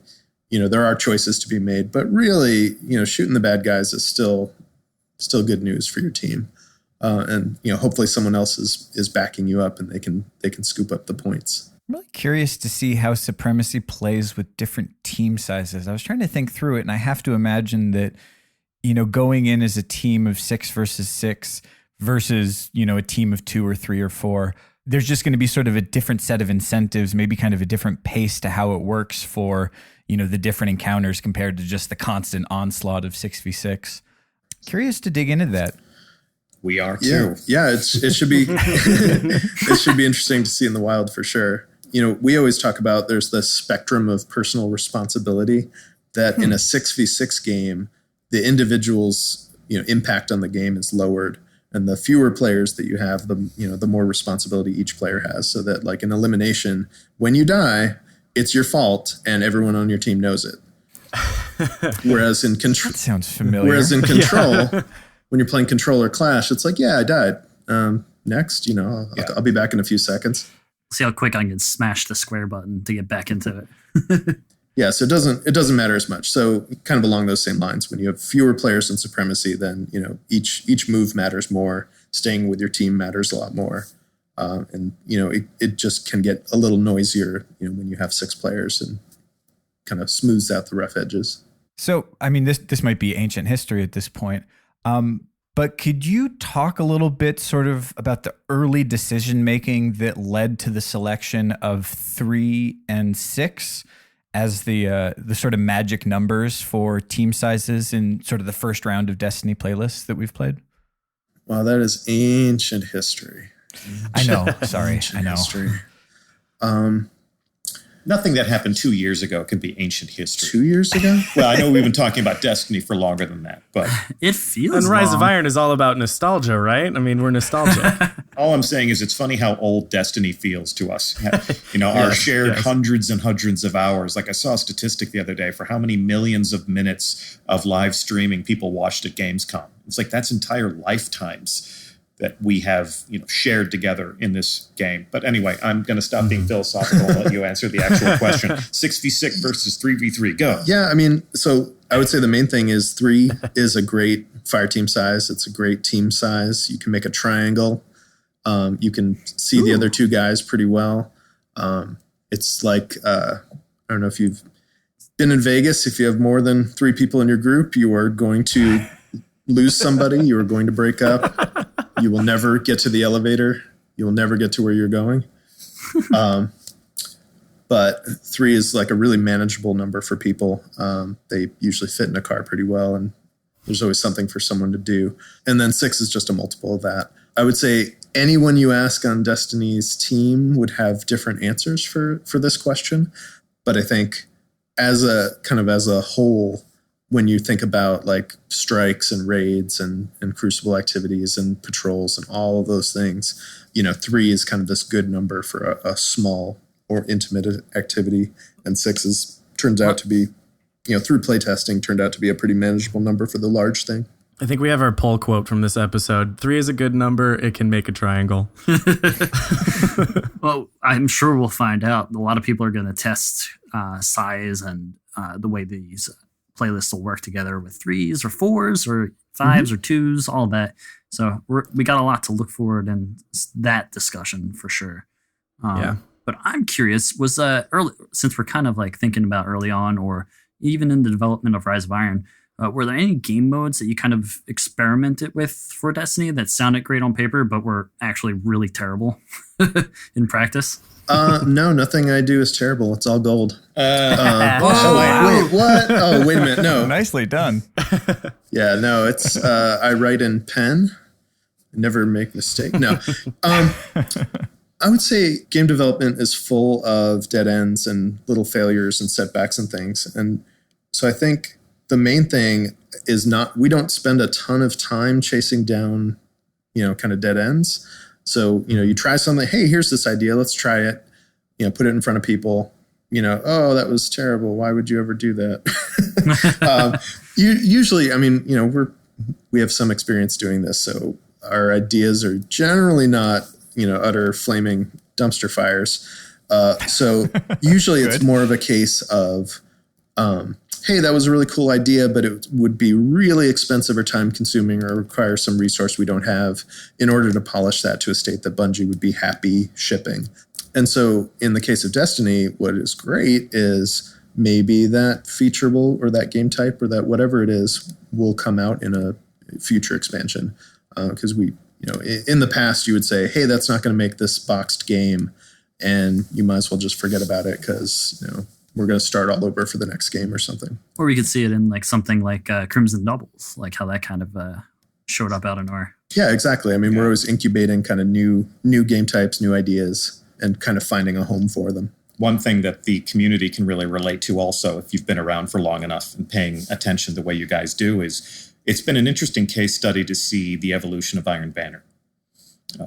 there are choices to be made, but really, shooting the bad guys is still good news for your team. And hopefully someone else is backing you up and they can scoop up the points. I'm really curious to see how Supremacy plays with different team sizes. I was trying to think through it, and I have to imagine that, going in as a team of 6 versus 6 versus, a team of 2 or 3 or 4, there's just going to be sort of a different set of incentives, maybe kind of a different pace to how it works for, the different encounters compared to just the constant onslaught of 6v6. Curious to dig into that. We are too. Yeah, it should be it should be interesting to see in the wild for sure. We always talk about there's the spectrum of personal responsibility that in a 6v6 game, the individual's impact on the game is lowered. And the fewer players that you have, the more responsibility each player has. So that like in elimination, when you die, it's your fault and everyone on your team knows it. Whereas in Control, that sounds familiar. Whereas in Control, when you're playing Control or Clash, it's like, yeah, I died. Next, I'll be back in a few seconds. See how quick I can smash the square button to get back into it. Yeah, so it doesn't matter as much. So kind of along those same lines, when you have fewer players in Supremacy, then each move matters more. Staying with your team matters a lot more, and it just can get a little noisier when you have 6 players, and kind of smooths out the rough edges. So I mean, this might be ancient history at this point, but could you talk a little bit sort of about the early decision making that led to the selection of 3 and 6? As the sort of magic numbers for team sizes in sort of the first round of Destiny playlists that we've played? Wow, that is ancient history. I know. Sorry. I know. History. Nothing that happened 2 years ago can be ancient history. 2 years ago? Well, I know we've been talking about Destiny for longer than that, but it feels And Rise long. of Iron is all about nostalgia, right? I mean, we're nostalgic. all I'm saying is it's funny how old Destiny feels to us. Our shared hundreds and hundreds of hours. Like I saw a statistic the other day for how many millions of minutes of live streaming people watched at Gamescom. It's like that's entire lifetimes that we have, shared together in this game. But anyway, I'm going to stop being philosophical and let you answer the actual question. 6v6 versus 3v3. Go. Yeah, I mean, so I would say the main thing is 3 is a great fire team size. It's a great team size. You can make a triangle. You can see the other 2 guys pretty well. It's like, I don't know if you've been in Vegas. If you have more than 3 people in your group, you are going to lose somebody. You are going to break up. You will never get to the elevator. You will never get to where you're going. But 3 is like a really manageable number for people. They usually fit in a car pretty well, and there's always something for someone to do. And then 6 is just a multiple of that. I would say anyone you ask on Destiny's team would have different answers for this question. But I think as a whole, when you think about like strikes and raids and Crucible activities and patrols and all of those things, 3 is kind of this good number for a small or intimate activity, and 6 turns out to be, through playtesting, turned out to be a pretty manageable number for the large thing. I think we have our poll quote from this episode. 3 is a good number. It can make a triangle. Well, I'm sure we'll find out. A lot of people are going to test size and the way these playlists will work together with 3s or 4s or 5s or 2s, all that. So we got a lot to look forward in that discussion for sure. But I'm curious, was early, since we're kind of like thinking about early on or even in the development of Rise of Iron, were there any game modes that you kind of experimented with for Destiny that sounded great on paper but were actually really terrible in practice? No, nothing I do is terrible. It's all gold. Wow. Wait, what? Oh, wait a minute. No. Nicely done. Yeah, no, it's I write in pen. Never make mistake. No. I would say game development is full of dead ends and little failures and setbacks and things. And so I think the main thing is we don't spend a ton of time chasing down, kind of dead ends. So, you try something, hey, here's this idea, let's try it, put it in front of people, oh, that was terrible. Why would you ever do that? Usually, I mean, we have some experience doing this. So our ideas are generally not, utter flaming dumpster fires. So usually it's more of a case of, hey, that was a really cool idea, but it would be really expensive or time consuming or require some resource we don't have in order to polish that to a state that Bungie would be happy shipping. And so in the case of Destiny, what is great is maybe that feature or that game type or that whatever it is will come out in a future expansion. Because in the past you would say, hey, that's not going to make this boxed game. And you might as well just forget about it because, we're going to start all over for the next game or something. Or we could see it in like something like Crimson Doubles, like how that kind of showed up out of nowhere. Yeah, exactly. I mean, we're always incubating kind of new game types, new ideas, and kind of finding a home for them. One thing that the community can really relate to also, if you've been around for long enough and paying attention the way you guys do, is it's been an interesting case study to see the evolution of Iron Banner.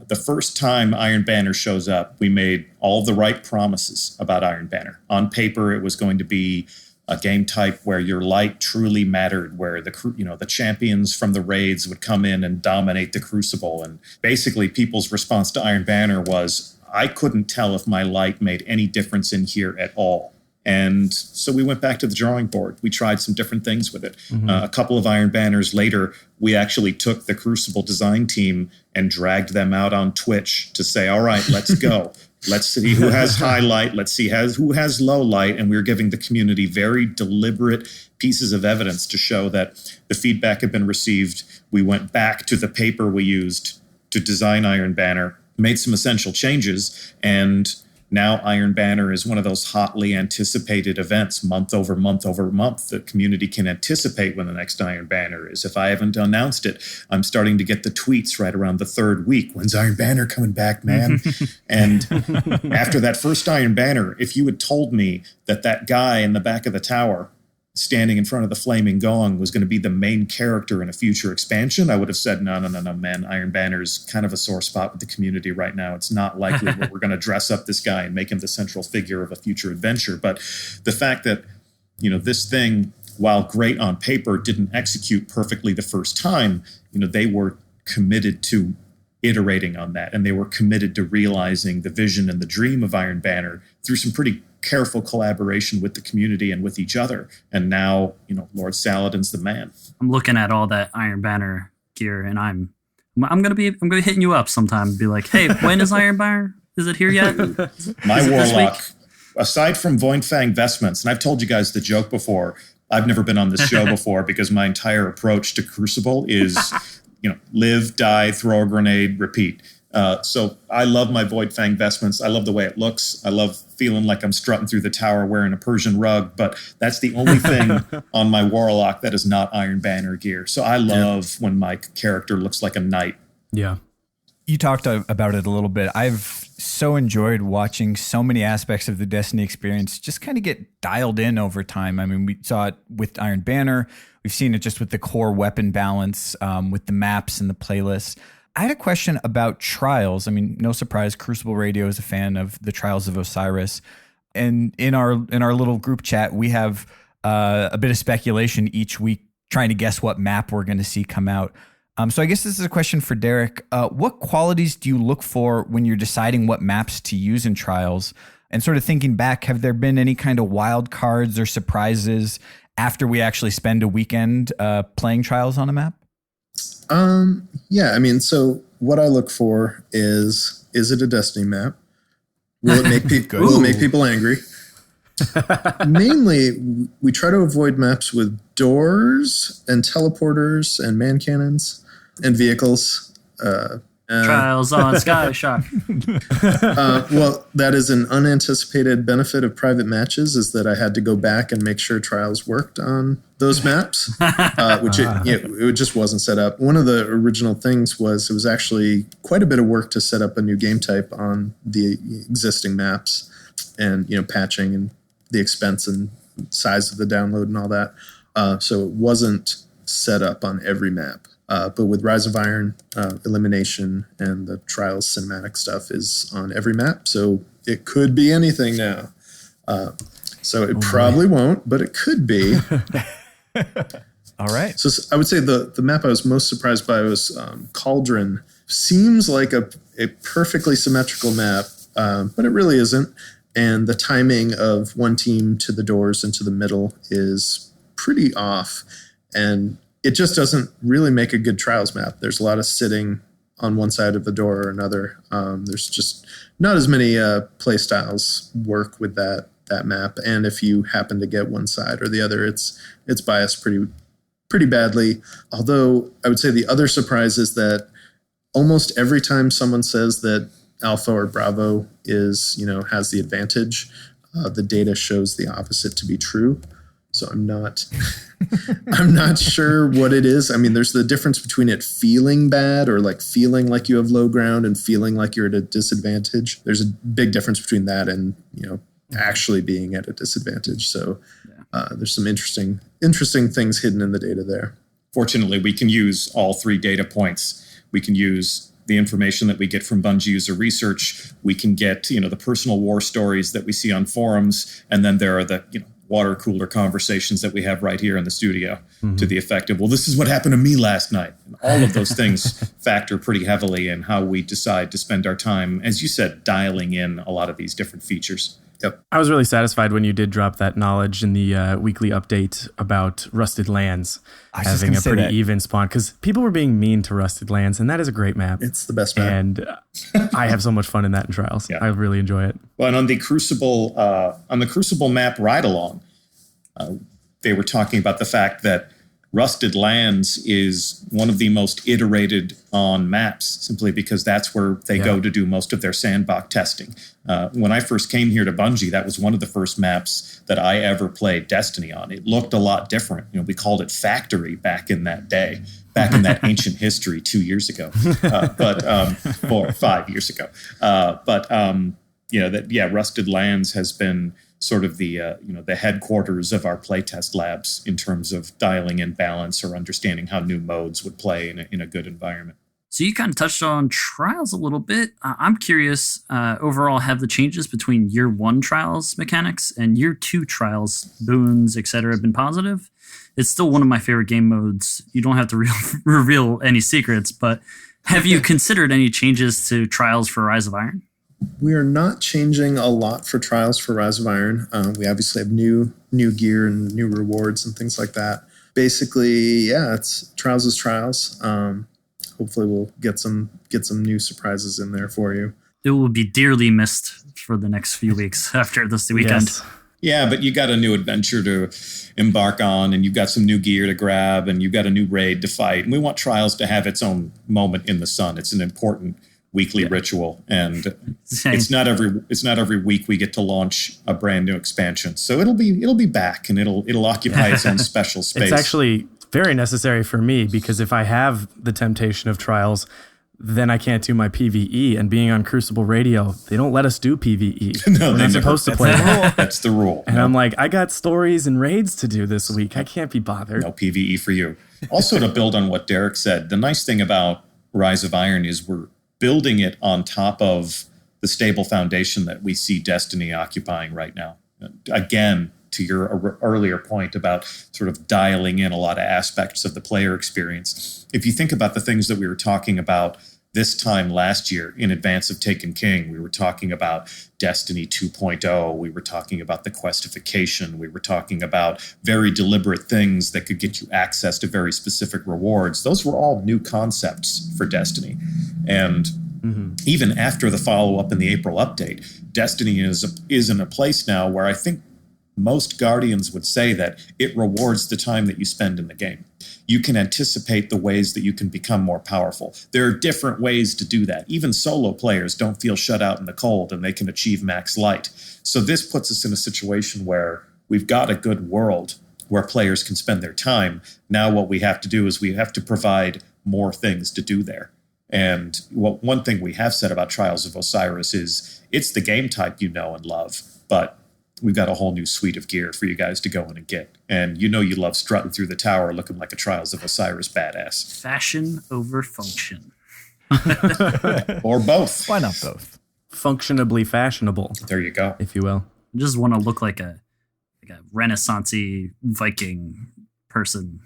The first time Iron Banner shows up, we made all the right promises about Iron Banner. On paper, it was going to be a game type where your light truly mattered, where the champions from the raids would come in and dominate the Crucible. And basically, people's response to Iron Banner was, I couldn't tell if my light made any difference in here at all. And so we went back to the drawing board. We tried some different things with it. Mm-hmm. A couple of Iron Banners later, we actually took the Crucible design team and dragged them out on Twitch to say, all right, let's go. Let's see who has high light. Let's see who has low light. And we were giving the community very deliberate pieces of evidence to show that the feedback had been received. We went back to the paper we used to design Iron Banner, made some essential changes, and now Iron Banner is one of those hotly anticipated events month over month over month. The community can anticipate when the next Iron Banner is. If I haven't announced it, I'm starting to get the tweets right around the third week. When's Iron Banner coming back, man? And after that first Iron Banner, if you had told me that guy in the back of the tower standing in front of the flaming gong was going to be the main character in a future expansion, I would have said, no, man, Iron Banner's kind of a sore spot with the community right now. It's not likely that we're going to dress up this guy and make him the central figure of a future adventure. But the fact that, this thing, while great on paper, didn't execute perfectly the first time, they were committed to iterating on that. And they were committed to realizing the vision and the dream of Iron Banner through some pretty careful collaboration with the community and with each other. And now, Lord Saladin's the man. I'm looking at all that Iron Banner gear, and I'm gonna be hitting you up sometime and be like, hey, when is Iron Banner? Is it here yet? My warlock, aside from Voidfang vestments, and I've told you guys the joke before, I've never been on this show before because my entire approach to Crucible is, live, die, throw a grenade, repeat. So I love my Voidfang vestments. I love the way it looks. I love feeling like I'm strutting through the tower wearing a Persian rug, but that's the only thing on my warlock that is not Iron Banner gear. So I love when my character looks like a knight. Yeah. You talked about it a little bit. I've so enjoyed watching so many aspects of the Destiny experience just kind of get dialed in over time. I mean, we saw it with Iron Banner. We've seen it just with the core weapon balance, with the maps and the playlists. I had a question about Trials. I mean, no surprise, Crucible Radio is a fan of the Trials of Osiris. And in our little group chat, we have a bit of speculation each week trying to guess what map we're going to see come out. So I guess this is a question for Derek. What qualities do you look for when you're deciding what maps to use in Trials? And sort of thinking back, have there been any kind of wild cards or surprises after we actually spend a weekend playing Trials on a map? Yeah, I mean, so what I look for is it a Destiny map? Will it make people angry? Mainly, we try to avoid maps with doors and teleporters and man cannons and vehicles. Trials on Skyshock. Well, that is an unanticipated benefit of private matches, is that I had to go back and make sure Trials worked on those maps, which it just wasn't set up. One of the original things was it was actually quite a bit of work to set up a new game type on the existing maps, and patching and the expense and size of the download and all that. So it wasn't set up on every map. But with Rise of Iron, Elimination, and the Trials cinematic stuff is on every map. So it could be anything now. So it probably won't, but it could be. All right. So I would say the map I was most surprised by was Cauldron. Seems like a perfectly symmetrical map, but it really isn't. And the timing of one team to the doors and to the middle is pretty off. And it just doesn't really make a good Trials map. There's a lot of sitting on one side of the door or another. There's just not as many play styles work with that map. And if you happen to get one side or the other, it's biased pretty badly. Although I would say the other surprise is that almost every time someone says that Alpha or Bravo has the advantage, the data shows the opposite to be true. So I'm not sure what it is. I mean, there's the difference between it feeling bad or like feeling like you have low ground and feeling like you're at a disadvantage. There's a big difference between that and, actually being at a disadvantage. So there's some interesting things hidden in the data there. Fortunately, we can use all three data points. We can use the information that we get from Bungie user research. We can get, the personal war stories that we see on forums. And then there are the, water cooler conversations that we have right here in the studio to the effect of, well, this is what happened to me last night. And all of those things factor pretty heavily in how we decide to spend our time, as you said, dialing in a lot of these different features. Yep. I was really satisfied when you did drop that knowledge in the weekly update about Rusted Lands having a pretty even spawn, because people were being mean to Rusted Lands, and that is a great map. It's the best map. And I have so much fun in that in Trials. Yeah. I really enjoy it. Well, and on the Crucible map ride along, they were talking about the fact that Rusted Lands is one of the most iterated on maps, simply because that's where they go to do most of their sandbox testing. When I first came here to Bungie, that was one of the first maps that I ever played Destiny on. It looked a lot different. We called it Factory back in that day, back in that ancient history 2 years ago, or 5 years ago. Rusted Lands has been sort of the headquarters of our playtest labs in terms of dialing in balance or understanding how new modes would play in a good environment. So you kind of touched on Trials a little bit. I'm curious, overall, have the changes between year 1 Trials mechanics and year 2 Trials, boons, etc., been positive? It's still one of my favorite game modes. You don't have to reveal any secrets, but have you considered any changes to Trials for Rise of Iron? We are not changing a lot for Trials for Rise of Iron. We obviously have new gear and new rewards and things like that. Basically, it's Trials is Trials. Hopefully we'll get some new surprises in there for you. It will be dearly missed for the next few weeks after this weekend. Yes. Yeah, but you got a new adventure to embark on, and you've got some new gear to grab, and you've got a new raid to fight. And we want Trials to have its own moment in the sun. It's an important weekly ritual, and it's not every week we get to launch a brand new expansion. So it'll be back, and it'll occupy its own special space. It's actually very necessary for me, because if I have the temptation of Trials, then I can't do my PvE. And being on Crucible Radio, they don't let us do PvE. No, I'm supposed to play. That's the rule. And I'm like, I got stories and raids to do this week. I can't be bothered. No PvE for you. Also, to build on what Derek said, the nice thing about Rise of Iron is we're building it on top of the stable foundation that we see Destiny occupying right now. Again, to your earlier point about sort of dialing in a lot of aspects of the player experience. If you think about the things that we were talking about This time last year, in advance of Taken King, we were talking about Destiny 2.0. We were talking about the questification. We were talking about very deliberate things that could get you access to very specific rewards. Those were all new concepts for Destiny. And even after the follow-up in the April update, Destiny is in a place now where I think most Guardians would say that it rewards the time that you spend in the game. You can anticipate the ways that you can become more powerful. There are different ways to do that. Even solo players don't feel shut out in the cold, and they can achieve max light. So this puts us in a situation where we've got a good world where players can spend their time. Now what we have to do is we have to provide more things to do there. And one thing we have said about Trials of Osiris is it's the game type you know and love, but we've got a whole new suite of gear for you guys to go in and get. And you know you love strutting through the tower looking like a Trials of Osiris badass. Fashion over function. Or both. Why not both? Functionably fashionable. There you go. If you will. I just want to look like a Renaissance-y Viking person.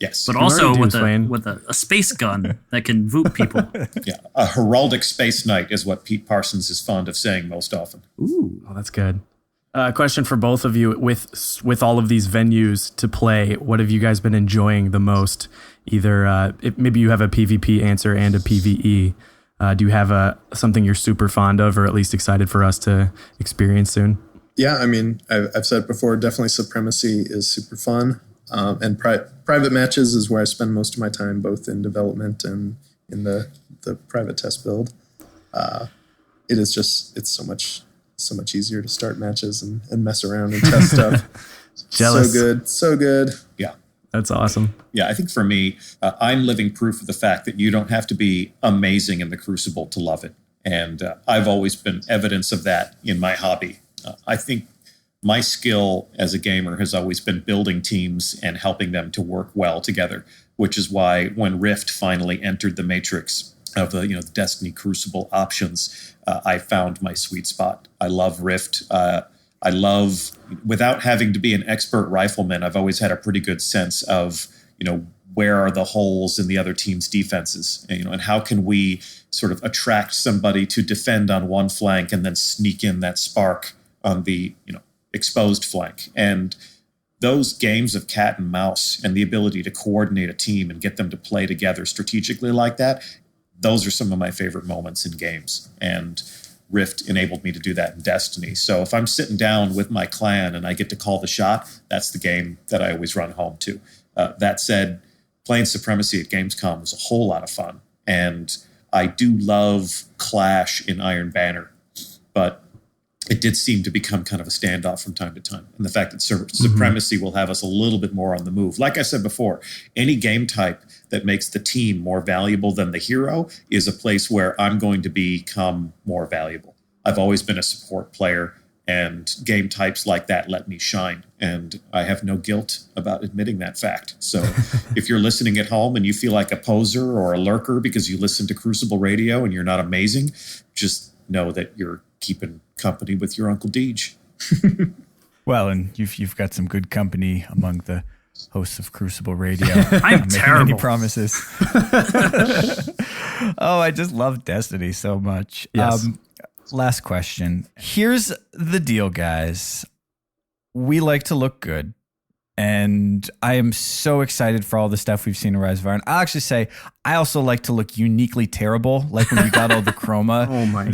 Yes. But also with Wayne. a space gun that can voop people. Yeah. A heraldic space knight is what Pete Parsons is fond of saying most often. Ooh. Oh, that's good. Question for both of you. With all of these venues to play, what have you guys been enjoying the most? Either maybe you have a PvP answer and a PvE. Do you have something you're super fond of, or at least excited for us to experience soon? Yeah, I mean, I've said it before, definitely Supremacy is super fun. And private matches is where I spend most of my time, both in development and in the private test build. It is just, it's so much easier to start matches and mess around and test stuff. Jealous. So good. Yeah. That's awesome. Yeah, I think for me, I'm living proof of the fact that you don't have to be amazing in the Crucible to love it. And I've always been evidence of that in my hobby. I think my skill as a gamer has always been building teams and helping them to work well together, which is why when Rift finally entered the matrix of the Destiny Crucible options, I found my sweet spot. I love Rift. I love, without having to be an expert rifleman, I've always had a pretty good sense of, where are the holes in the other team's defenses, and how can we sort of attract somebody to defend on one flank and then sneak in that spark on the, exposed flank. And those games of cat and mouse and the ability to coordinate a team and get them to play together strategically like that, those are some of my favorite moments in games. And Rift enabled me to do that in Destiny. So if I'm sitting down with my clan and I get to call the shot, that's the game that I always run home to. That said, playing Supremacy at Gamescom was a whole lot of fun. And I do love Clash in Iron Banner, but it did seem to become kind of a standoff from time to time. And the fact that Supremacy will have us a little bit more on the move. Like I said before, any game type that makes the team more valuable than the hero is a place where I'm going to become more valuable. I've always been a support player, and game types like that let me shine. And I have no guilt about admitting that fact. So if you're listening at home and you feel like a poser or a lurker because you listen to Crucible Radio and you're not amazing, just know that you're keeping company with your Uncle Deej. Well, and you've got some good company among the hosts of Crucible Radio. I'm terrible. Any promises? Oh, I just love Destiny so much. Yes. Last question. Here's the deal, guys. We like to look good. And I am so excited for all the stuff we've seen in Rise of Iron. I'll actually say I also like to look uniquely terrible, like when we got all the chroma. Oh my.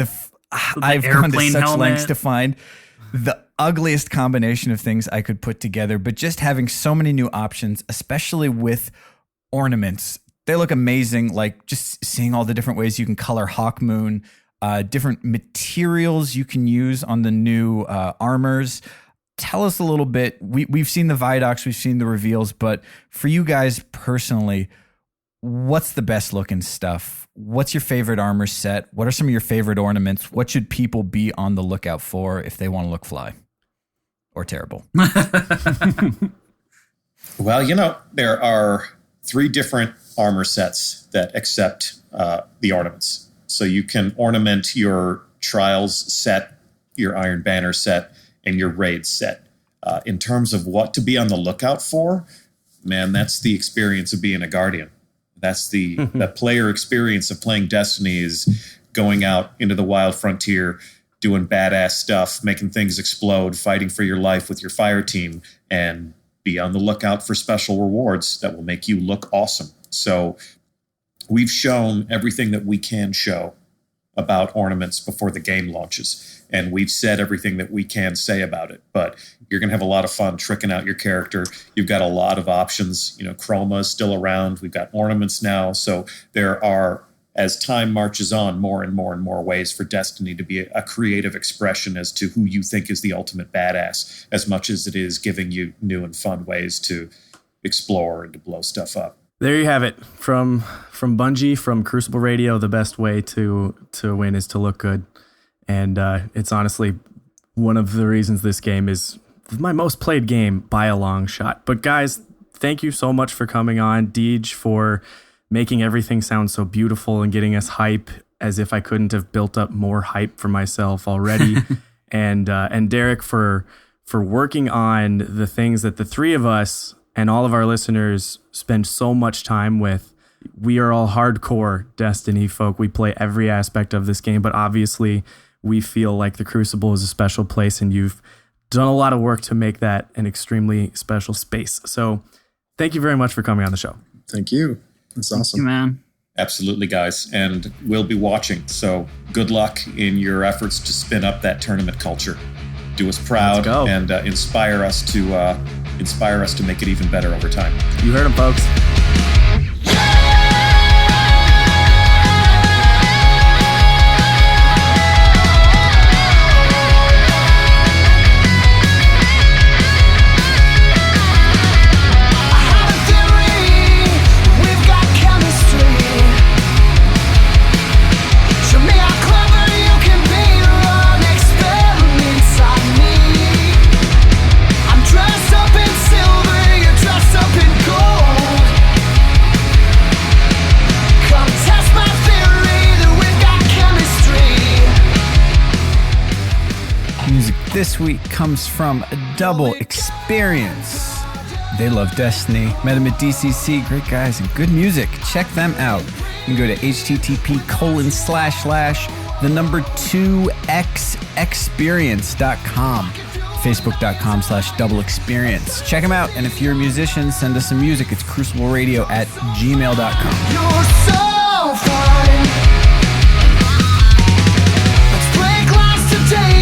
I've gone to airplane such helmet. lengths to find the ugliest combination of things I could put together, but just having so many new options, especially with ornaments, they look amazing. Like just seeing all the different ways you can color Hawk Moon, different materials you can use on the new armors. Tell us a little bit. We've seen the Vidocs, we've seen the reveals, but for you guys personally, what's the best looking stuff? What's your favorite armor set? What are some of your favorite ornaments? What should people be on the lookout for if they want to look fly or terrible? Well, there are 3 different armor sets that accept the ornaments. So you can ornament your Trials set, your Iron Banner set, and your Raid set. In terms of what to be on the lookout for, man, that's the experience of being a Guardian. That's the player experience of playing Destiny is going out into the wild frontier, doing badass stuff, making things explode, fighting for your life with your fire team, and be on the lookout for special rewards that will make you look awesome. So we've shown everything that we can show about ornaments before the game launches. And we've said everything that we can say about it. But you're going to have a lot of fun tricking out your character. You've got a lot of options. Chroma is still around. We've got ornaments now. So there are, as time marches on, more and more and more ways for Destiny to be a creative expression as to who you think is the ultimate badass, as much as it is giving you new and fun ways to explore and to blow stuff up. There you have it. From Bungie, from Crucible Radio, the best way to win is to look good. And it's honestly one of the reasons this game is my most played game by a long shot. But guys, thank you so much for coming on. Deej, for making everything sound so beautiful and getting us hype as if I couldn't have built up more hype for myself already. and Derek for working on the things that the three of us and all of our listeners spend so much time with. We are all hardcore Destiny folk. We play every aspect of this game, but obviously we feel like the Crucible is a special place, and you've done a lot of work to make that an extremely special space. So thank you very much for coming on the show. Thank you. That's awesome. Thank you, man. Absolutely, guys. And we'll be watching. So good luck in your efforts to spin up that tournament culture. Do us proud and inspire us to make it even better over time. You heard him, folks. This week comes from Double Experience. They love Destiny. Met them at DCC. Great guys and good music. Check them out. You can go to http://2xexperience.com. Facebook.com/Double Experience. Check them out. And if you're a musician, send us some music. It's crucibleradio@gmail.com. You're so fine. Let's play glass today.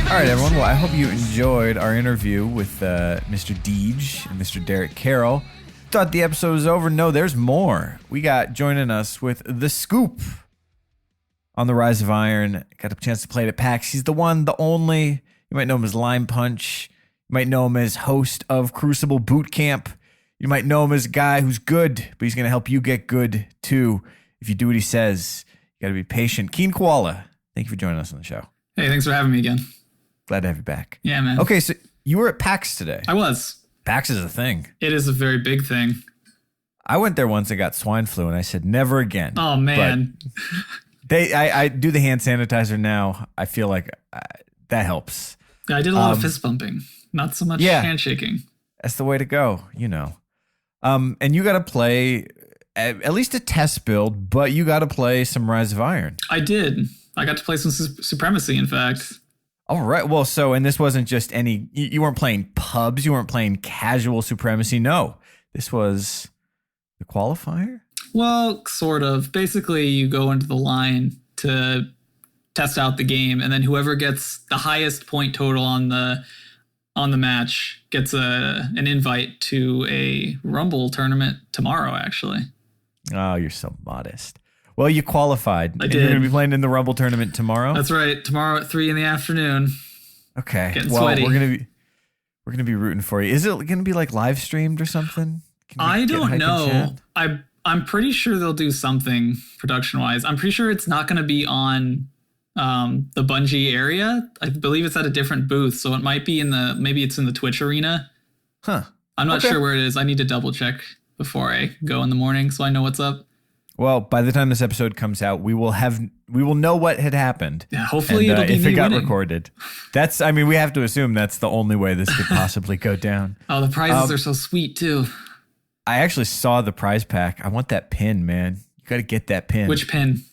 All right, everyone. Well, I hope you enjoyed our interview with Mr. Deej and Mr. Derek Carroll. Thought the episode was over. No, there's more. We got joining us with The Scoop on the Rise of Iron. Got a chance to play it at PAX. He's the one, the only. You might know him as Lime Punch. You might know him as host of Crucible Boot Camp. You might know him as a guy who's good, but he's going to help you get good, too. If you do what he says, you got to be patient. KeenKoala, thank you for joining us on the show. Hey, thanks for having me again. Glad to have you back. Yeah, man. Okay, so you were at PAX today. I was. PAX is a thing. It is a very big thing. I went there once and got swine flu, and I said, never again. Oh, man. I do the hand sanitizer now. I feel like that helps. Yeah, I did a lot of fist bumping, not so much handshaking. That's the way to go, And you got to play at least a test build, but you got to play some Rise of Iron. I did. I got to play some Supremacy, in fact. All right. Well, and this wasn't just you weren't playing pubs. You weren't playing casual Supremacy. No, this was the qualifier. Well, sort of. Basically, you go into the line to test out the game, and then whoever gets the highest point total on the match gets an invite to a Rumble tournament tomorrow, actually. Oh, you're so modest. Well, you qualified. I did. You're going to be playing in the Rumble tournament tomorrow? That's right. Tomorrow at 3 PM. Okay. Getting sweaty. we're gonna be rooting for you. Is it going to be like live streamed or something? I don't know. I'm pretty sure they'll do something production wise. I'm pretty sure it's not going to be on the Bungie area. I believe it's at a different booth, so it might be maybe it's in the Twitch arena. Huh. I'm not sure where it is. I need to double check before I go in the morning so I know what's up. Well, by the time this episode comes out, we will know what had happened. Yeah, hopefully it'll be if me it got winning. recorded. We have to assume that's the only way this could possibly go down. Oh, the prizes are so sweet too. I actually saw the prize pack. I want that pin, man. You got to get that pin. Which pin?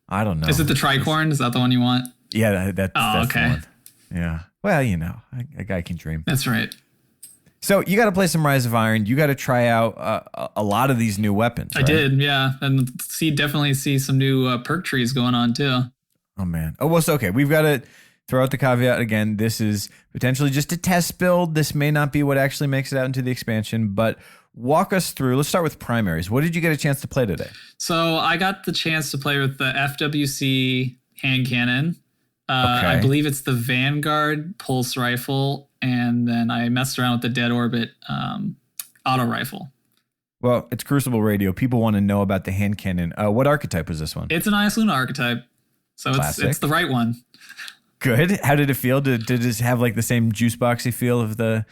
I don't know. Is it the tricorn? Is that the one you want? Yeah, that's okay. the one. Yeah. Well, a guy can dream. That's right. So you got to play some Rise of Iron. You got to try out a lot of these new weapons. I right? did, yeah, and definitely see some new perk trees going on too. Oh man. Oh well, so okay. We've got to throw out the caveat again. This is potentially just a test build. This may not be what actually makes it out into the expansion. But walk us through. Let's start with primaries. What did you get a chance to play today? So I got the chance to play with the FWC hand cannon. Okay. I believe it's the Vanguard pulse rifle, and then I messed around with the Dead Orbit auto rifle. Well, it's Crucible Radio. People want to know about the hand cannon. What archetype was this one? It's an Ice Luna archetype, so it's the right one. Good. How did it feel? Did it have like the same juice boxy feel of the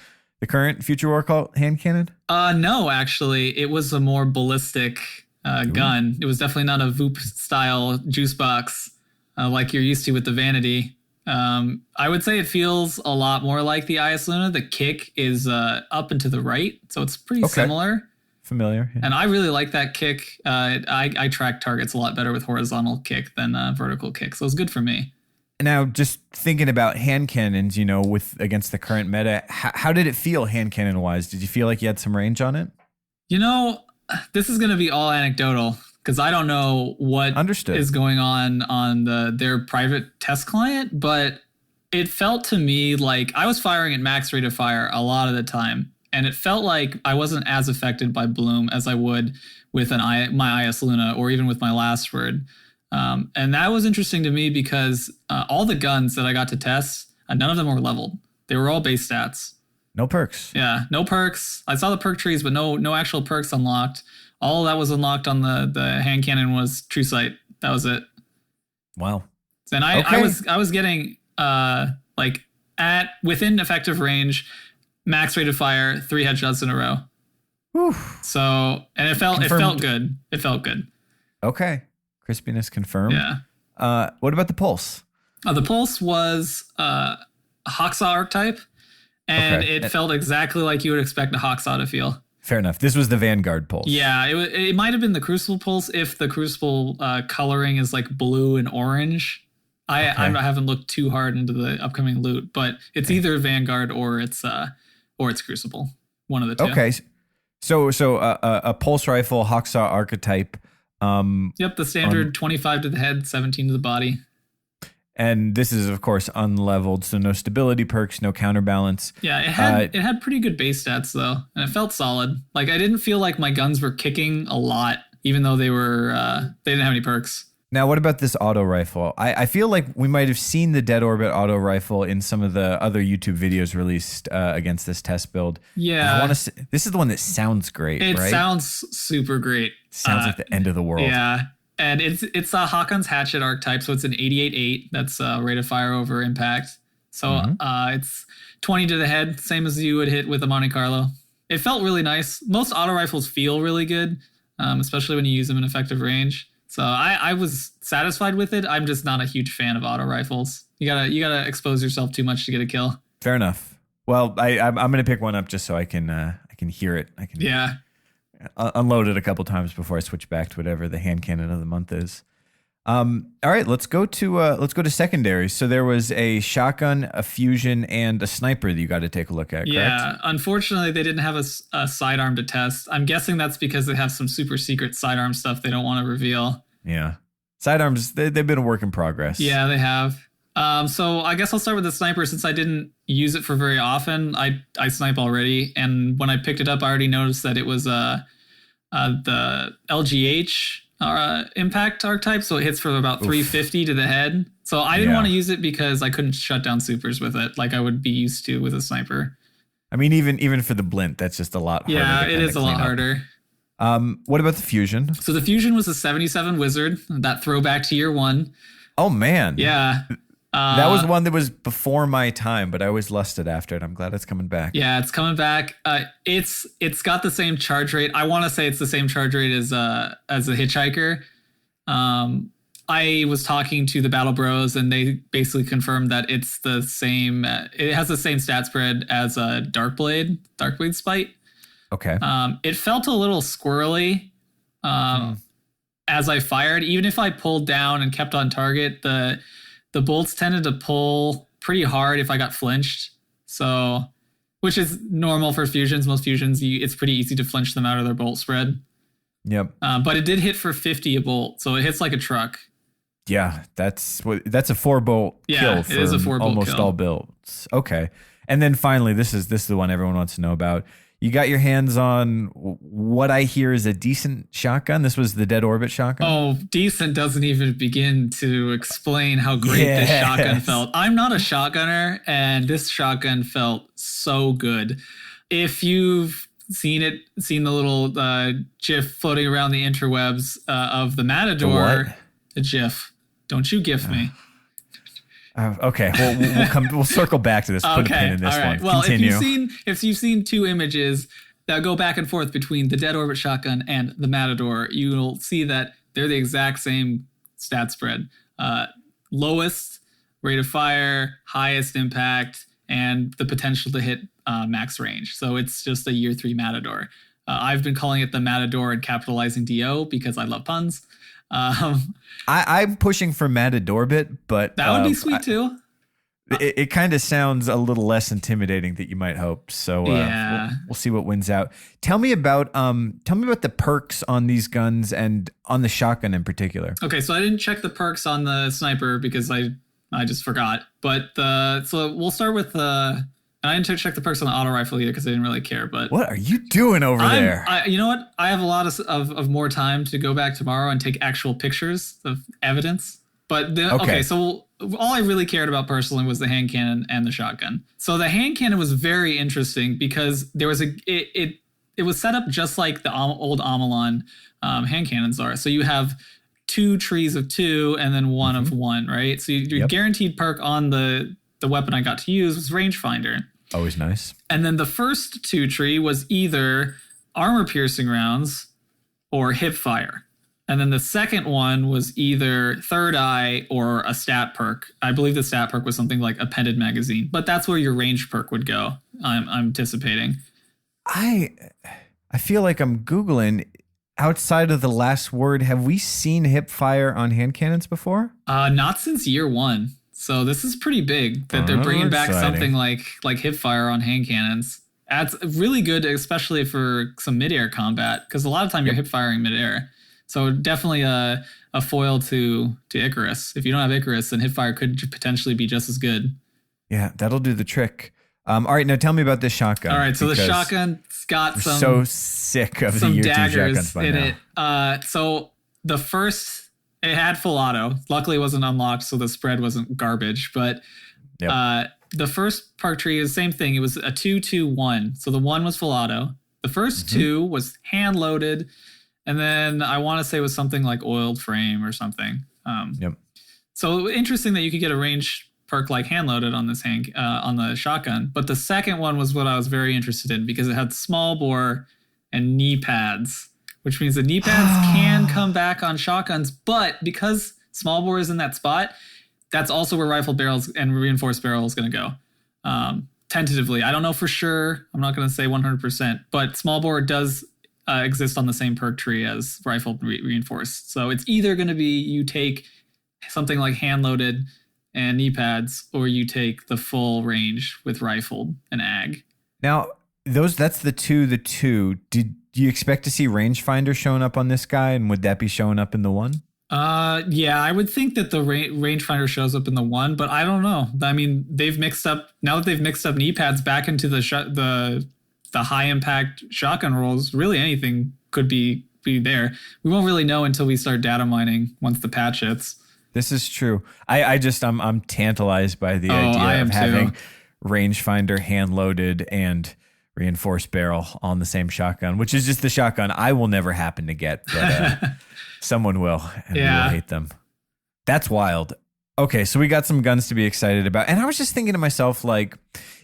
current Future War Cult hand cannon? No, actually, it was a more ballistic gun. It was definitely not a VOOP style juice box like you're used to with the Vanity. I would say it feels a lot more like the Ice Luna. The kick is up and to the right, so it's pretty similar. Familiar. Yeah. And I really like that kick. I track targets a lot better with horizontal kick than vertical kick, so it's good for me. Now, just thinking about hand cannons, with against the current meta, how did it feel hand cannon wise? Did you feel like you had some range on it? This is going to be all anecdotal because I don't know what is going on their private test client, but it felt to me like I was firing at max rate of fire a lot of the time. And it felt like I wasn't as affected by bloom as I would with my IS Luna or even with my last word. And that was interesting to me because all the guns that I got to test, none of them were leveled. They were all base stats. No perks. Yeah, no perks. I saw the perk trees, but no actual perks unlocked. All that was unlocked on the hand cannon was True Sight. That was it. Wow. And I was getting within effective range, max rate of fire, 3 headshots in a row. Whew. So, and it felt good. It felt good. Okay. Crispiness confirmed. Yeah. What about the pulse? The pulse was a Hoxha archetype, and it felt exactly like you would expect a Hoxha to feel. Fair enough. This was the Vanguard pulse. Yeah, it might have been the Crucible pulse if the Crucible coloring is like blue and orange. I haven't looked too hard into the upcoming loot, but it's either Vanguard or it's Crucible. One of the two. Okay. So a pulse rifle Hoxha archetype. Yep, the standard 25 to the head, 17 to the body. And this is, of course, unleveled, so no stability perks, no counterbalance. Yeah, it had pretty good base stats, though, and it felt solid. Like, I didn't feel like my guns were kicking a lot, even though they didn't have any perks. Now, what about this auto rifle? I feel like we might have seen the Dead Orbit auto rifle in some of the other YouTube videos released against this test build. Yeah. This is the one that sounds great, right? It sounds super great. Sounds like the end of the world. Yeah. And it's a Haakon's Hatchet archetype, so it's an 88-8. That's rate of fire over impact. So it's 20 to the head, same as you would hit with a Monte Carlo. It felt really nice. Most auto rifles feel really good, especially when you use them in effective range. So I was satisfied with it. I'm just not a huge fan of auto rifles. You gotta expose yourself too much to get a kill. Fair enough. Well, I'm gonna pick one up just so I can hear it. I can unload it a couple times before I switch back to whatever the hand cannon of the month is. All right, let's go to secondaries. So there was a shotgun, a fusion, and a sniper that you got to take a look at. Correct? Yeah, unfortunately, they didn't have a sidearm to test. I'm guessing that's because they have some super secret sidearm stuff they don't want to reveal. Yeah, sidearms they've been a work in progress. Yeah, they have. So I guess I'll start with the sniper since I didn't use it for very often. I snipe already, and when I picked it up, I already noticed that it was the LGH. Impact archetype, so it hits for about 350 to the head. So I didn't want to use it because I couldn't shut down supers with it like I would be used to with a sniper. I mean, even for the Blint, that's just a lot harder. Yeah, it is a lot harder. What about the fusion? So the fusion was a 77 wizard, that throwback to year one. Oh man. Yeah. That was one that was before my time, but I always lusted after it. I'm glad it's coming back. Yeah, it's coming back. It's got the same charge rate. I want to say it's the same charge rate as a Hitchhiker. I was talking to the Battle Bros, and they basically confirmed that it's the same. It has the same stat spread as a Darkblade Spite. Okay. It felt a little squirrely as I fired. Even if I pulled down and kept on target, the bolts tended to pull pretty hard if I got flinched. So, which is normal for fusions. Most fusions, it's pretty easy to flinch them out of their bolt spread. Yep. But it did hit for 50 a bolt, so it hits like a truck. Yeah, that's a 4-bolt kill for it is a 4-bolt almost kill. all builds. Okay. And then finally, this is the one everyone wants to know about. You got your hands on what I hear is a decent shotgun. This was the Dead Orbit shotgun. Oh, decent doesn't even begin to explain how great this shotgun felt. I'm not a shotgunner, and this shotgun felt so good. If you've seen the little GIF floating around the interwebs of the Matador, the GIF. Don't you GIF me? Okay, we'll circle back to this. Put a pin in this one. Well, Continue. if you've seen two images that go back and forth between the Dead Orbit shotgun and the Matador, you'll see that they're the exact same stat spread. Lowest rate of fire, highest impact, and the potential to hit max range. So it's just a year 3 Matador. I've been calling it the Matador and capitalizing DO because I love puns. I'm pushing for Matadorbit, but that would be sweet too. It kind of sounds a little less intimidating than you might hope. So we'll see what wins out. Tell me about the perks on these guns and on the shotgun in particular. Okay, so I didn't check the perks on the sniper because I just forgot. But so we'll start with and I didn't check the perks on the auto rifle either because I didn't really care. But what are you doing over there? You know what? I have a lot of more time to go back tomorrow and take actual pictures of evidence. But okay, so all I really cared about personally was the hand cannon and the shotgun. So the hand cannon was very interesting because there was it was set up just like the old Amalon hand cannons are. So you have 2 trees of 2 and then one of 1, right? So your guaranteed perk on the weapon I got to use was rangefinder. Always nice. And then the first 2 tree was either armor piercing rounds or hip fire. And then the second one was either third eye or a stat perk. I believe the stat perk was something like appended magazine, but that's where your range perk would go. I'm anticipating. I feel like I'm Googling outside of the last word. Have we seen hip fire on hand cannons before? Not since year 1. So this is pretty big that they're bringing back something like hip fire on hand cannons. That's really good, especially for some midair combat, because a lot of time you're hip firing midair. So definitely a foil to Icarus. If you don't have Icarus, then hip fire could potentially be just as good. Yeah, that'll do the trick. All right, now tell me about this shotgun. All right, so the shotgun's got some so sick of some the year 2 daggers shotguns by in now. it. So the first. It had full auto. Luckily, it wasn't unlocked, so the spread wasn't garbage. But the first perk tree is the same thing. It was a 2-2-1. So the 1 was full auto. The first 2 was hand loaded, and then I want to say it was something like oiled frame or something. So interesting that you could get a range perk like hand loaded on this on the shotgun. But the second one was what I was very interested in because it had small bore and knee pads, which means the knee pads can come back on shotguns, but because small bore is in that spot, that's also where rifled barrels and reinforced barrel is going to go. Tentatively, I don't know for sure. I'm not going to say 100%, but small bore does exist on the same perk tree as rifled reinforced. So it's either going to be you take something like hand loaded and knee pads, or you take the full range with rifled and ag. Now, that's the 2. Did you expect to see rangefinder showing up on this guy, and would that be showing up in the 1? Yeah, I would think that the rangefinder shows up in the 1, but I don't know. I mean, they've mixed up knee pads back into the high impact shotgun rolls. Really, anything could be there. We won't really know until we start data mining once the patch hits. This is true. I'm tantalized by the idea of having rangefinder hand loaded and reinforced barrel on the same shotgun, which is just the shotgun I will never happen to get, but someone will, and we will hate them. That's wild. Okay, so we got some guns to be excited about. And I was just thinking to myself, like,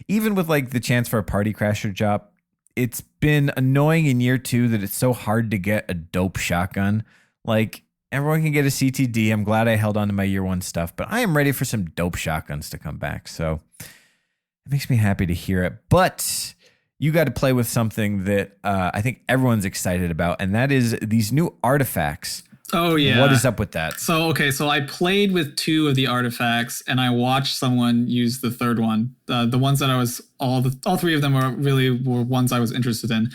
even with like the chance for a party crasher drop, it's been annoying in year 2 that it's so hard to get a dope shotgun. Like, everyone can get a CTD. I'm glad I held on to my year 1 stuff, but I am ready for some dope shotguns to come back. So it makes me happy to hear it. But you got to play with something that I think everyone's excited about, and that is these new artifacts. Oh, yeah. What is up with that? So I played with 2 of the artifacts, and I watched someone use the third one. The ones that I was, all 3 of them were ones I was interested in.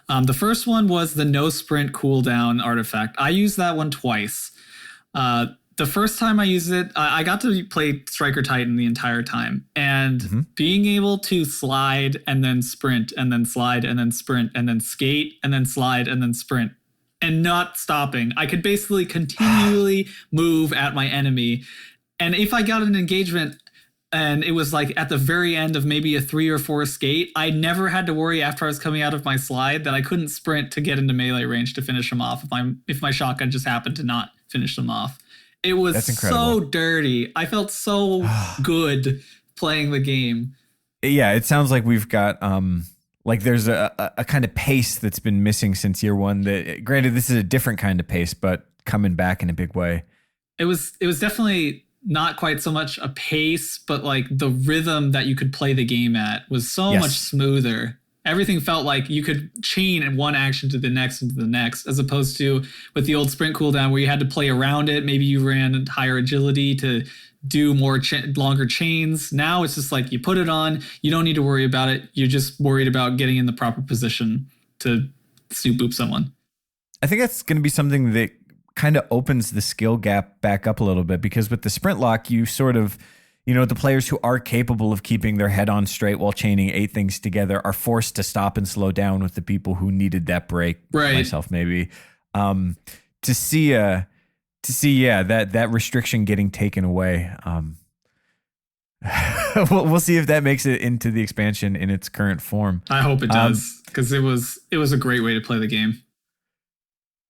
The first one was the no sprint cooldown artifact. I used that one twice. The first time I used it, I got to play Striker Titan the entire time. And being able to slide and then sprint and then slide and then sprint and then skate and then slide and then sprint and not stopping. I could basically continually move at my enemy. And if I got an engagement and it was like at the very end of maybe a 3 or 4 skate, I never had to worry after I was coming out of my slide that I couldn't sprint to get into melee range to finish them off if my shotgun just happened to not finish them off. It was so dirty. I felt so good playing the game. Yeah, it sounds like we've got like there's a kind of pace that's been missing since year 1. That, granted, this is a different kind of pace, but coming back in a big way. It was definitely not quite so much a pace, but like the rhythm that you could play the game at was so much smoother. Everything felt like you could chain one action to the next and to the next, as opposed to with the old sprint cooldown where you had to play around it. Maybe you ran higher agility to do more longer chains. Now it's just like you put it on, you don't need to worry about it. You're just worried about getting in the proper position to snoop boop someone. I think that's going to be something that kind of opens the skill gap back up a little bit, because with the sprint lock, you sort of, the players who are capable of keeping their head on straight while chaining 8 things together are forced to stop and slow down with the people who needed that break. Right. Myself, maybe. To see that restriction getting taken away. We'll see if that makes it into the expansion in its current form. I hope it does, because it was a great way to play the game.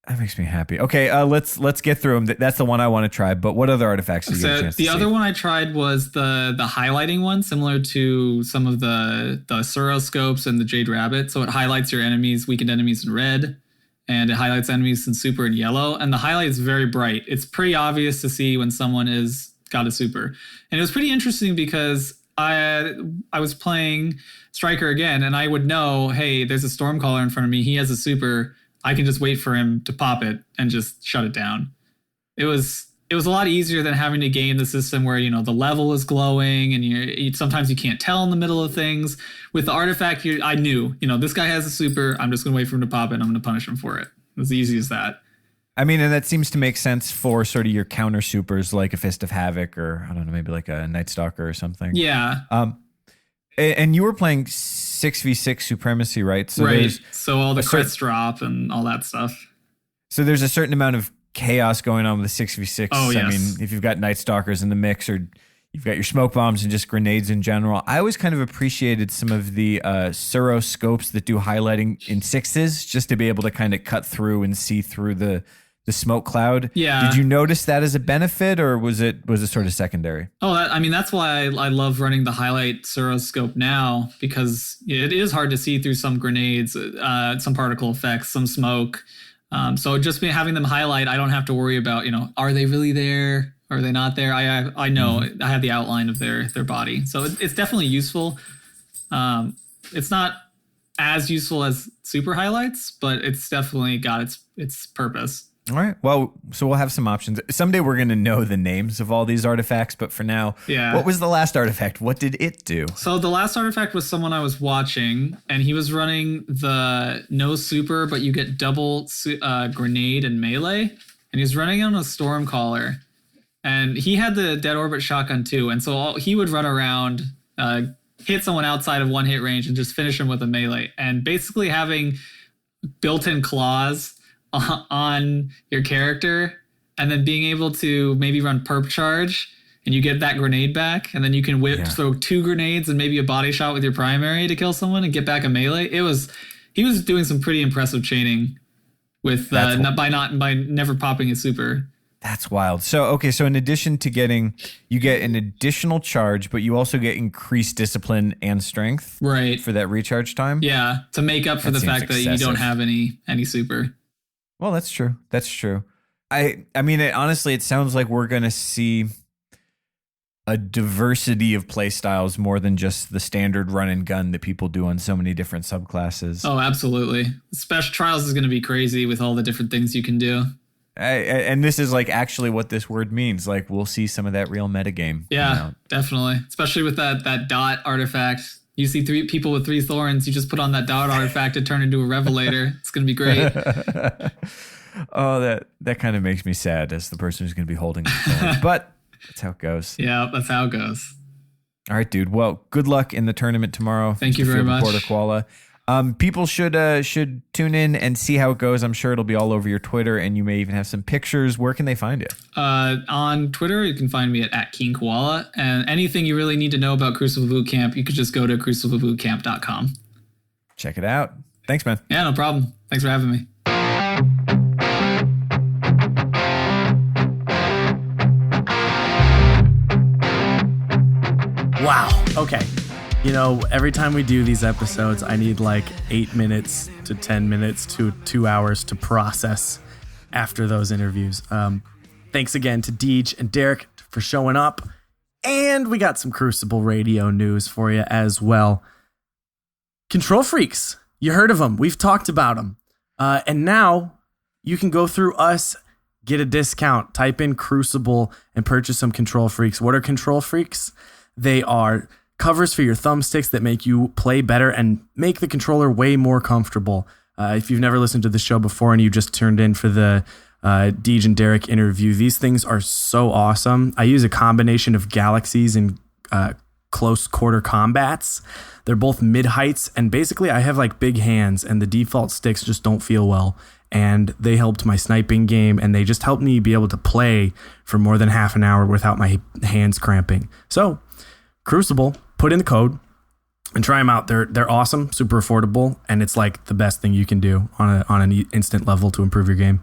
That makes me happy. Okay, let's get through them. That's the one I want to try. But what other artifacts did you get a chance to see? The other one I tried was the highlighting one, similar to some of the Suroscopes and the Jade Rabbit. So it highlights your enemies, weakened enemies in red, and it highlights enemies in super in yellow. And the highlight is very bright. It's pretty obvious to see when someone is got a super. And it was pretty interesting because I was playing Striker again, and I would know, hey, there's a Stormcaller in front of me. He has a super. I can just wait for him to pop it and just shut it down. It was a lot easier than having to game the system where, the level is glowing and you sometimes you can't tell in the middle of things. With the artifact, I knew, this guy has a super. I'm just going to wait for him to pop it. And I'm going to punish him for it. It was easy as that. I mean, and that seems to make sense for sort of your counter supers like a Fist of Havoc or, I don't know, maybe like a Night Stalker or something. Yeah. And you were playing 6v6 Supremacy, right? So all the crits drop and all that stuff. So there's a certain amount of chaos going on with the 6v6. Oh, yes. I mean, if you've got Night Stalkers in the mix, or you've got your smoke bombs and just grenades in general. I always kind of appreciated some of the Suroscopes that do highlighting in 6s, just to be able to kind of cut through and see through the smoke cloud. Yeah. Did you notice that as a benefit, or was it sort of secondary? Oh, that's why I love running the highlight Suroscope now, because it is hard to see through some grenades, some particle effects, some smoke. So just having them highlight, I don't have to worry about, are they really there? Are they not there? I know I have the outline of their body. So it's definitely useful. It's not as useful as super highlights, but it's definitely got its purpose. All right. Well, so we'll have some options. Someday we're going to know the names of all these artifacts, but for now, what was the last artifact? What did it do? So the last artifact was someone I was watching, and he was running the no super, but you get double grenade and melee, and he was running on a Stormcaller, and he had the Dead Orbit shotgun too, and so he would run around, hit someone outside of 1 hit range and just finish him with a melee, and basically having built-in claws on your character, and then being able to maybe run perp charge and you get that grenade back, and then you can throw 2 grenades and maybe a body shot with your primary to kill someone and get back a melee. He was doing some pretty impressive chaining with by never popping his super. That's wild. So in addition to you get an additional charge, but you also get increased discipline and strength, right, for that recharge time. Yeah, to make up for the fact that you don't have any super. Well, that's true. I mean, honestly, it sounds like we're going to see a diversity of play styles more than just the standard run and gun that people do on so many different subclasses. Oh, absolutely. Special Trials is going to be crazy with all the different things you can do. And this is like actually what this word means. Like, we'll see some of that real metagame. Yeah, definitely. Especially with that dot artifact. You see 3 people with 3 thorns, you just put on that dot artifact to turn into a Revelator. It's going to be great. Oh, that kind of makes me sad as the person who's going to be holding the thorns. But that's how it goes. Yeah, that's how it goes. All right, dude. Well, good luck in the tournament tomorrow. Thank you very much. KeenKoala. People should tune in and see how it goes. I'm sure it'll be all over your Twitter, and you may even have some pictures. Where can they find you? On Twitter, you can find me at KeenKoala. And anything you really need to know about Crucible Bootcamp, you could just go to cruciblebootcamp.com. Check it out. Thanks, man. Yeah, no problem. Thanks for having me. Wow. Okay. Every time we do these episodes, I need like 8 minutes to 10 minutes to 2 hours to process after those interviews. Thanks again to Deej and Derek for showing up. And we got some Crucible Radio news for you as well. Control Freaks. You heard of them. We've talked about them. And now you can go through us, get a discount. Type in Crucible and purchase some Control Freaks. What are Control Freaks? They are covers for your thumbsticks that make you play better and make the controller way more comfortable. If you've never listened to the show before and you just turned in for the Deej and Derek interview, these things are so awesome. I use a combination of galaxies and close quarter combats. They're both mid heights, and basically I have like big hands and the default sticks just don't feel well. And they helped my sniping game, and they just helped me be able to play for more than half an hour without my hands cramping. So Crucible, put in the code and try them out. They're awesome, super affordable, and it's like the best thing you can do on an instant level to improve your game.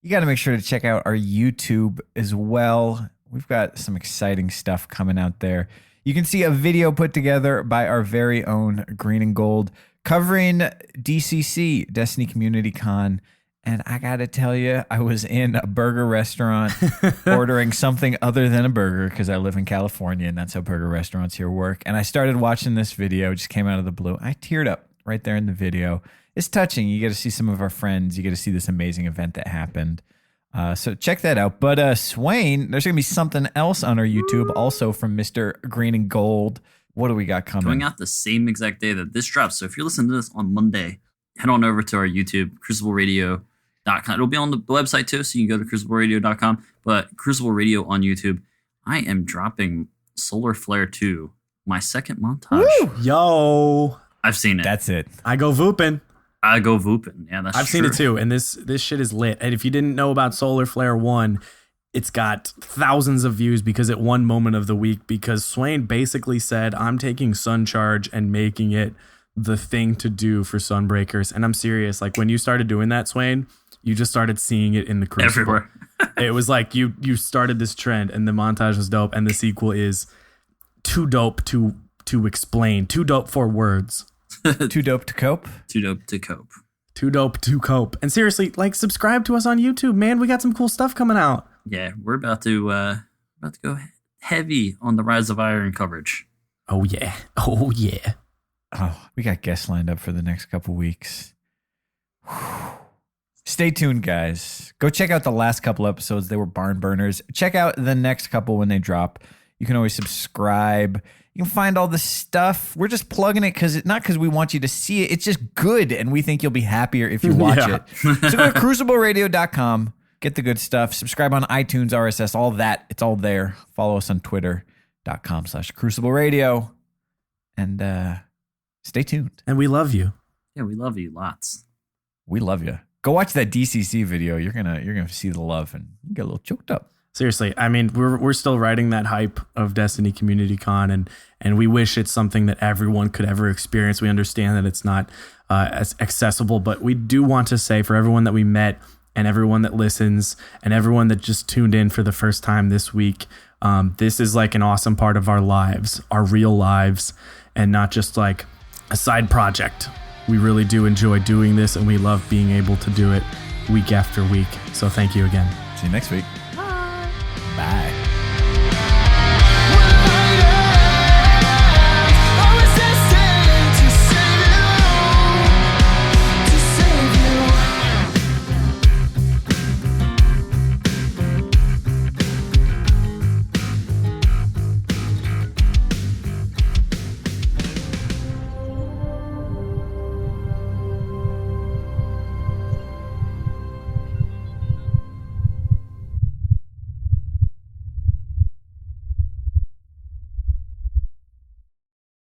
You got to make sure to check out our YouTube as well. We've got some exciting stuff coming out there. You can see a video put together by our very own Green and Gold covering DCC, Destiny Community Con. And I got to tell you, I was in a burger restaurant ordering something other than a burger because I live in California and that's how burger restaurants here work. And I started watching this video. It just came out of the blue. I teared up right there in the video. It's touching. You get to see some of our friends. You get to see this amazing event that happened. So check that out. But Swain, there's going to be something else on our YouTube also from Mr. Green and Gold. What do we got coming? Going out the same exact day that this drops. So if you're listening to this on Monday, head on over to our YouTube, crucibleradio.com. It'll be on the website too, so you can go to crucibleradio.com. But Crucible Radio on YouTube, I am dropping Solar Flare 2, my second montage. Woo! Yo. I've seen it. That's it. I go vooping. Yeah, that's I've seen it too, and this shit is lit. And if you didn't know about Solar Flare 1, it's got thousands of views because it won Moment of the Week because Swain basically said, I'm taking Sun Charge and making it the thing to do for Sunbreakers. And I'm serious. Like when you started doing that, Swain, you just started seeing it in the Crucible. Everywhere. It was like you started this trend and the montage was dope. And the sequel is too dope to explain. Too dope for words. Too dope to cope? Too dope to cope. Too dope to cope. And seriously, like subscribe to us on YouTube, man. We got some cool stuff coming out. Yeah, we're about to go heavy on the Rise of Iron coverage. Oh yeah. Oh yeah. Oh, we got guests lined up for the next couple weeks. Whew. Stay tuned, guys. Go check out the last couple episodes. They were barn burners. Check out the next couple when they drop. You can always subscribe. You can find all the stuff. We're just plugging it not because we want you to see it. It's just good, and we think you'll be happier if you watch it. So go to crucibleradio.com. Get the good stuff. Subscribe on iTunes, RSS, all that. It's all there. Follow us on twitter.com/crucibleradio. And stay tuned. And we love you. Yeah, we love you lots. We love you. Go watch that DCC video. You're gonna see the love and you get a little choked up. Seriously, I mean, we're still riding that hype of Destiny Community Con, and we wish it's something that everyone could ever experience. We understand that it's not as accessible, but we do want to say for everyone that we met and everyone that listens and everyone that just tuned in for the first time this week. This is like an awesome part of our lives, our real lives, and not just like a side project. We really do enjoy doing this, and we love being able to do it week after week. So thank you again. See you next week.